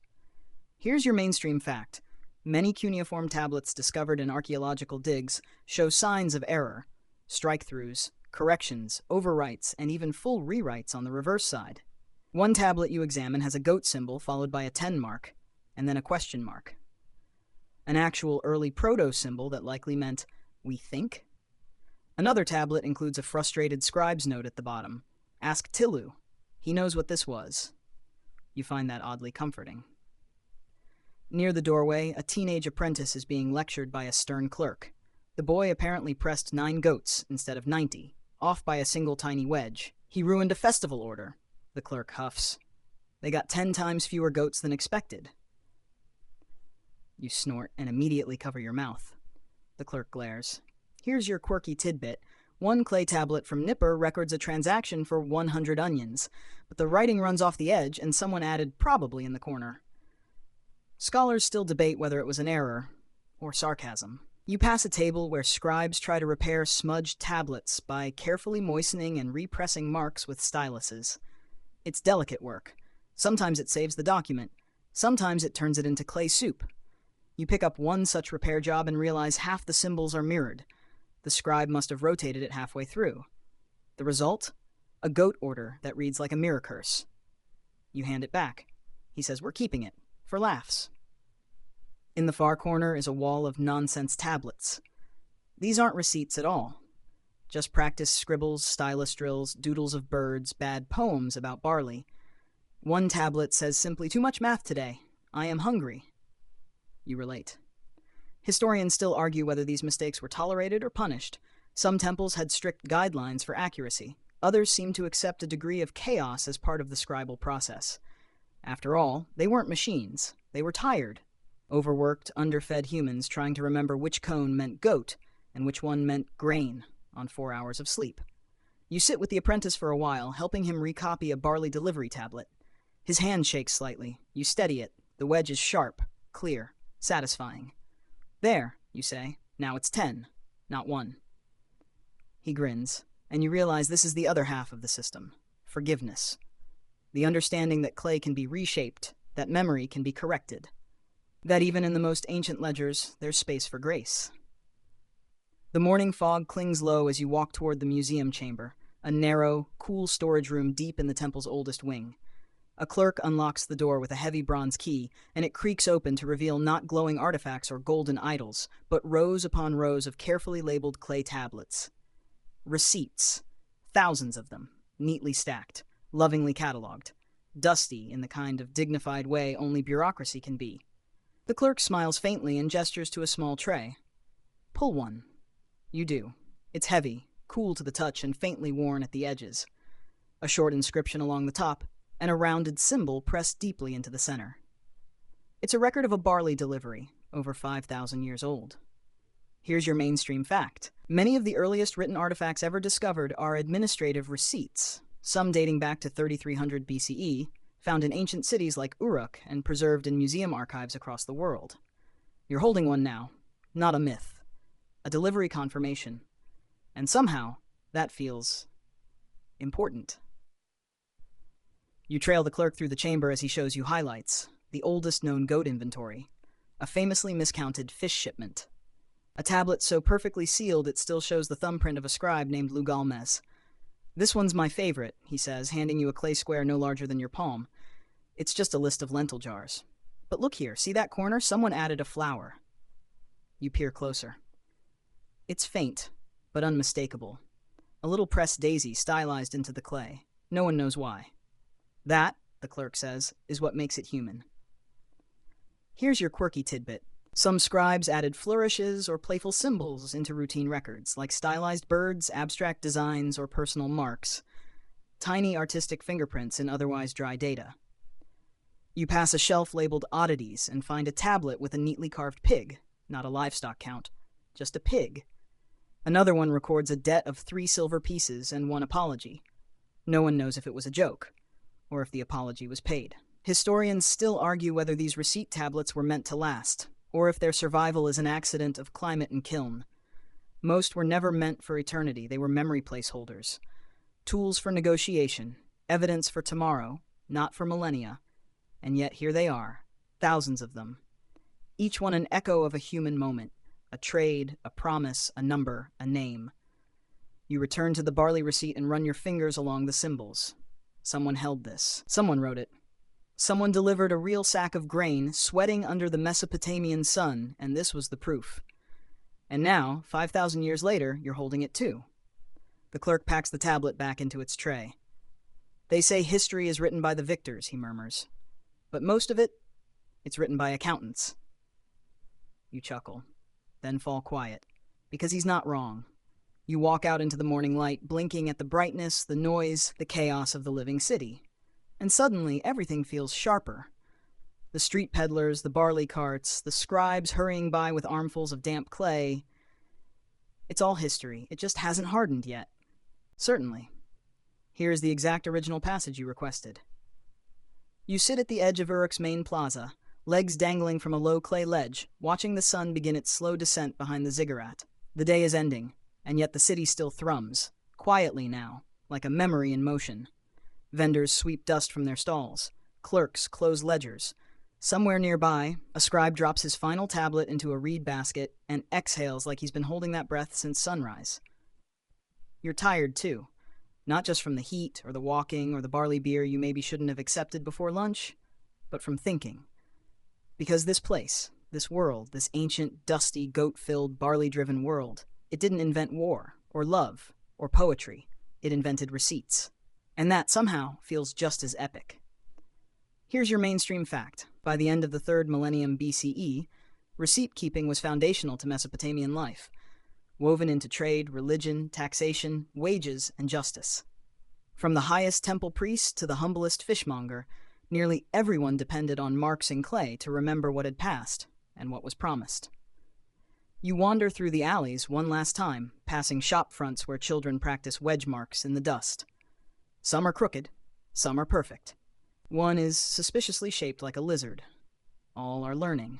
Here's your mainstream fact. Many cuneiform tablets discovered in archaeological digs show signs of error, strike-throughs, corrections, overwrites, and even full rewrites on the reverse side. One tablet you examine has a goat symbol followed by a 10 mark, and then a question mark. An actual early proto-symbol that likely meant, "we think?" Another tablet includes a frustrated scribe's note at the bottom. Ask Tilu. He knows what this was. You find that oddly comforting. Near the doorway, a teenage apprentice is being lectured by a stern clerk. The boy apparently pressed 9 goats instead of 90, off by a single tiny wedge. He ruined a festival order. The clerk huffs. They got 10 times fewer goats than expected. You snort and immediately cover your mouth. The clerk glares. Here's your quirky tidbit. One clay tablet from Nipper records a transaction for 100 onions, but the writing runs off the edge and someone added probably in the corner. Scholars still debate whether it was an error or sarcasm. You pass a table where scribes try to repair smudged tablets by carefully moistening and repressing marks with styluses. It's delicate work. Sometimes it saves the document. Sometimes it turns it into clay soup. You pick up one such repair job and realize half the symbols are mirrored. The scribe must have rotated it halfway through. The result? A goat order that reads like a mirror curse. You hand it back. He says, "We're keeping it, for laughs." In the far corner is a wall of nonsense tablets. These aren't receipts at all. Just practice scribbles, stylus drills, doodles of birds, bad poems about barley. One tablet says simply, "Too much math today. I am hungry." You relate. Historians still argue whether these mistakes were tolerated or punished. Some temples had strict guidelines for accuracy. Others seemed to accept a degree of chaos as part of the scribal process. After all, they weren't machines. They were tired. Overworked, underfed humans trying to remember which cone meant goat and which one meant grain on 4 hours of sleep. You sit with the apprentice for a while, helping him recopy a barley delivery tablet. His hand shakes slightly. You steady it. The wedge is sharp, clear, satisfying. "There," you say. "Now it's 10, not 1. He grins, and you realize this is the other half of the system. Forgiveness. The understanding that clay can be reshaped, that memory can be corrected. That even in the most ancient ledgers, there's space for grace. The morning fog clings low as you walk toward the museum chamber, a narrow, cool storage room deep in the temple's oldest wing. A clerk unlocks the door with a heavy bronze key, and it creaks open to reveal not glowing artifacts or golden idols, but rows upon rows of carefully labeled clay tablets. Receipts. Thousands of them, neatly stacked, lovingly cataloged. Dusty in the kind of dignified way only bureaucracy can be. The clerk smiles faintly and gestures to a small tray. "Pull one." You do. It's heavy, cool to the touch, and faintly worn at the edges. A short inscription along the top, and a rounded symbol pressed deeply into the center. It's a record of a barley delivery, over 5,000 years old. Here's your mainstream fact. Many of the earliest written artifacts ever discovered are administrative receipts, some dating back to 3300 BCE, found in ancient cities like Uruk and preserved in museum archives across the world. You're holding one now, not a myth, a delivery confirmation, and somehow that feels important. You trail the clerk through the chamber as he shows you highlights, the oldest known goat inventory, a famously miscounted fish shipment. A tablet so perfectly sealed it still shows the thumbprint of a scribe named Lugalmes. "This one's my favorite," he says, handing you a clay square no larger than your palm. It's just a list of lentil jars. "But look here, see that corner? Someone added a flower." You peer closer. It's faint, but unmistakable. A little pressed daisy stylized into the clay. No one knows why. That, the clerk says, is what makes it human. Here's your quirky tidbit. Some scribes added flourishes or playful symbols into routine records, like stylized birds, abstract designs, or personal marks. tiny artistic fingerprints in otherwise dry data. You pass a shelf labeled oddities and find a tablet with a neatly carved pig, not a livestock count, just a pig. Another one records a debt of 3 silver pieces and 1 apology. No one knows if it was a joke, or if the apology was paid. Historians still argue whether these receipt tablets were meant to last, or if their survival is an accident of climate and kiln. Most were never meant for eternity. They were memory placeholders, tools for negotiation, evidence for tomorrow, not for millennia. And yet here they are, thousands of them. Each one an echo of a human moment, a trade, a promise, a number, a name. You return to the barley receipt and run your fingers along the symbols. Someone held this. Someone wrote it. Someone delivered a real sack of grain, sweating under the Mesopotamian sun, and this was the proof. And now, 5,000 years later, you're holding it too. The clerk packs the tablet back into its tray. They say history is written by the victors, he murmurs. But most of it, it's written by accountants. You chuckle, then fall quiet, because he's not wrong. You walk out into the morning light, blinking at the brightness, the noise, the chaos of the living city. And suddenly, everything feels sharper. The street peddlers, the barley carts, the scribes hurrying by with armfuls of damp clay. It's all history. It just hasn't hardened yet. Certainly. Here is the exact original passage you requested. You sit at the edge of Uruk's main plaza, legs dangling from a low clay ledge, watching the sun begin its slow descent behind the ziggurat. The day is ending, and yet the city still thrums, quietly now, like a memory in motion. Vendors sweep dust from their stalls. Clerks close ledgers. Somewhere nearby, a scribe drops his final tablet into a reed basket and exhales like he's been holding that breath since sunrise. You're tired, too. Not just from the heat or the walking or the barley beer you maybe shouldn't have accepted before lunch, but from thinking. Because this place, this world, this ancient, dusty, goat-filled, barley-driven world, it didn't invent war, or love, or poetry. It invented receipts. And that, somehow, feels just as epic. Here's your mainstream fact. By the end of the 3rd millennium BCE, receipt-keeping was foundational to Mesopotamian life, woven into trade, religion, taxation, wages, and justice. From the highest temple priest to the humblest fishmonger, nearly everyone depended on marks in clay to remember what had passed and what was promised. You wander through the alleys one last time, passing shop fronts where children practice wedge marks in the dust. Some are crooked, some are perfect. One is suspiciously shaped like a lizard. All are learning.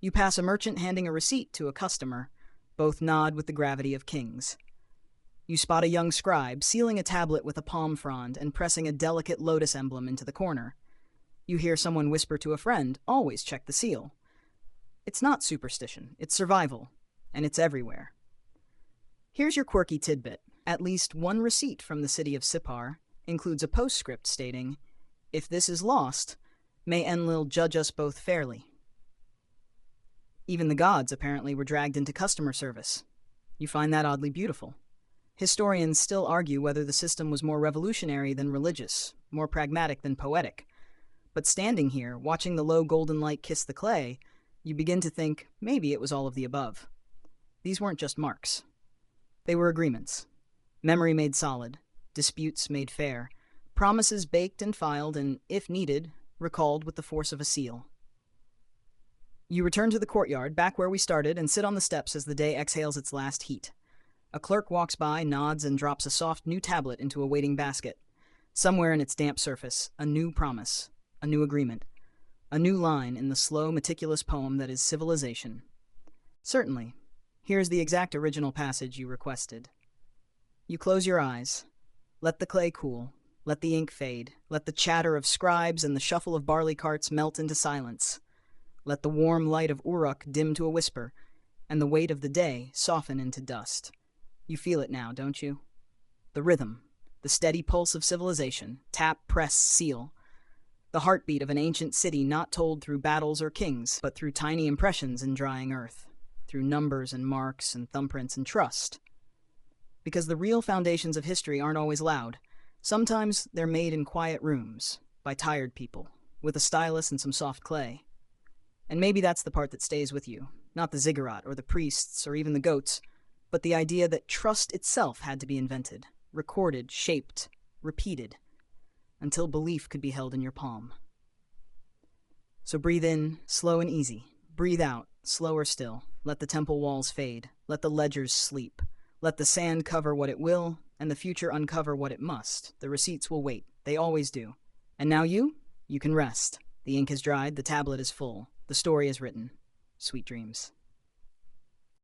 You pass a merchant handing a receipt to a customer. Both nod with the gravity of kings. You spot a young scribe sealing a tablet with a palm frond and pressing a delicate lotus emblem into the corner. You hear someone whisper to a friend, always check the seal. It's not superstition, it's survival, and it's everywhere. Here's your quirky tidbit. At least one receipt from the city of Sippar includes a postscript stating, "If this is lost, may Enlil judge us both fairly." Even the gods, apparently, were dragged into customer service. You find that oddly beautiful. Historians still argue whether the system was more revolutionary than religious, more pragmatic than poetic. But standing here, watching the low golden light kiss the clay, you begin to think maybe it was all of the above. These weren't just marks. They were agreements. Memory made solid, disputes made fair, promises baked and filed and, if needed, recalled with the force of a seal. You return to the courtyard, back where we started, and sit on the steps as the day exhales its last heat. A clerk walks by, nods, and drops a soft new tablet into a waiting basket. Somewhere in its damp surface, a new promise, a new agreement, a new line in the slow, meticulous poem that is civilization. Certainly. Here's the exact original passage you requested. You close your eyes. Let the clay cool. Let the ink fade. Let the chatter of scribes and the shuffle of barley carts melt into silence. Let the warm light of Uruk dim to a whisper, and the weight of the day soften into dust. You feel it now, don't you? The rhythm, the steady pulse of civilization, tap, press, seal. The heartbeat of an ancient city not told through battles or kings, but through tiny impressions in drying earth, through numbers and marks and thumbprints and trust. Because the real foundations of history aren't always loud. Sometimes they're made in quiet rooms, by tired people, with a stylus and some soft clay. And maybe that's the part that stays with you, not the ziggurat or the priests or even the goats, but the idea that trust itself had to be invented, recorded, shaped, repeated, until belief could be held in your palm. So breathe in, slow and easy. Breathe out, slower still. Let the temple walls fade. Let the ledgers sleep. Let the sand cover what it will, and the future uncover what it must. The receipts will wait. They always do. And now you can rest. The ink is dried, the tablet is full. The story is written. Sweet dreams.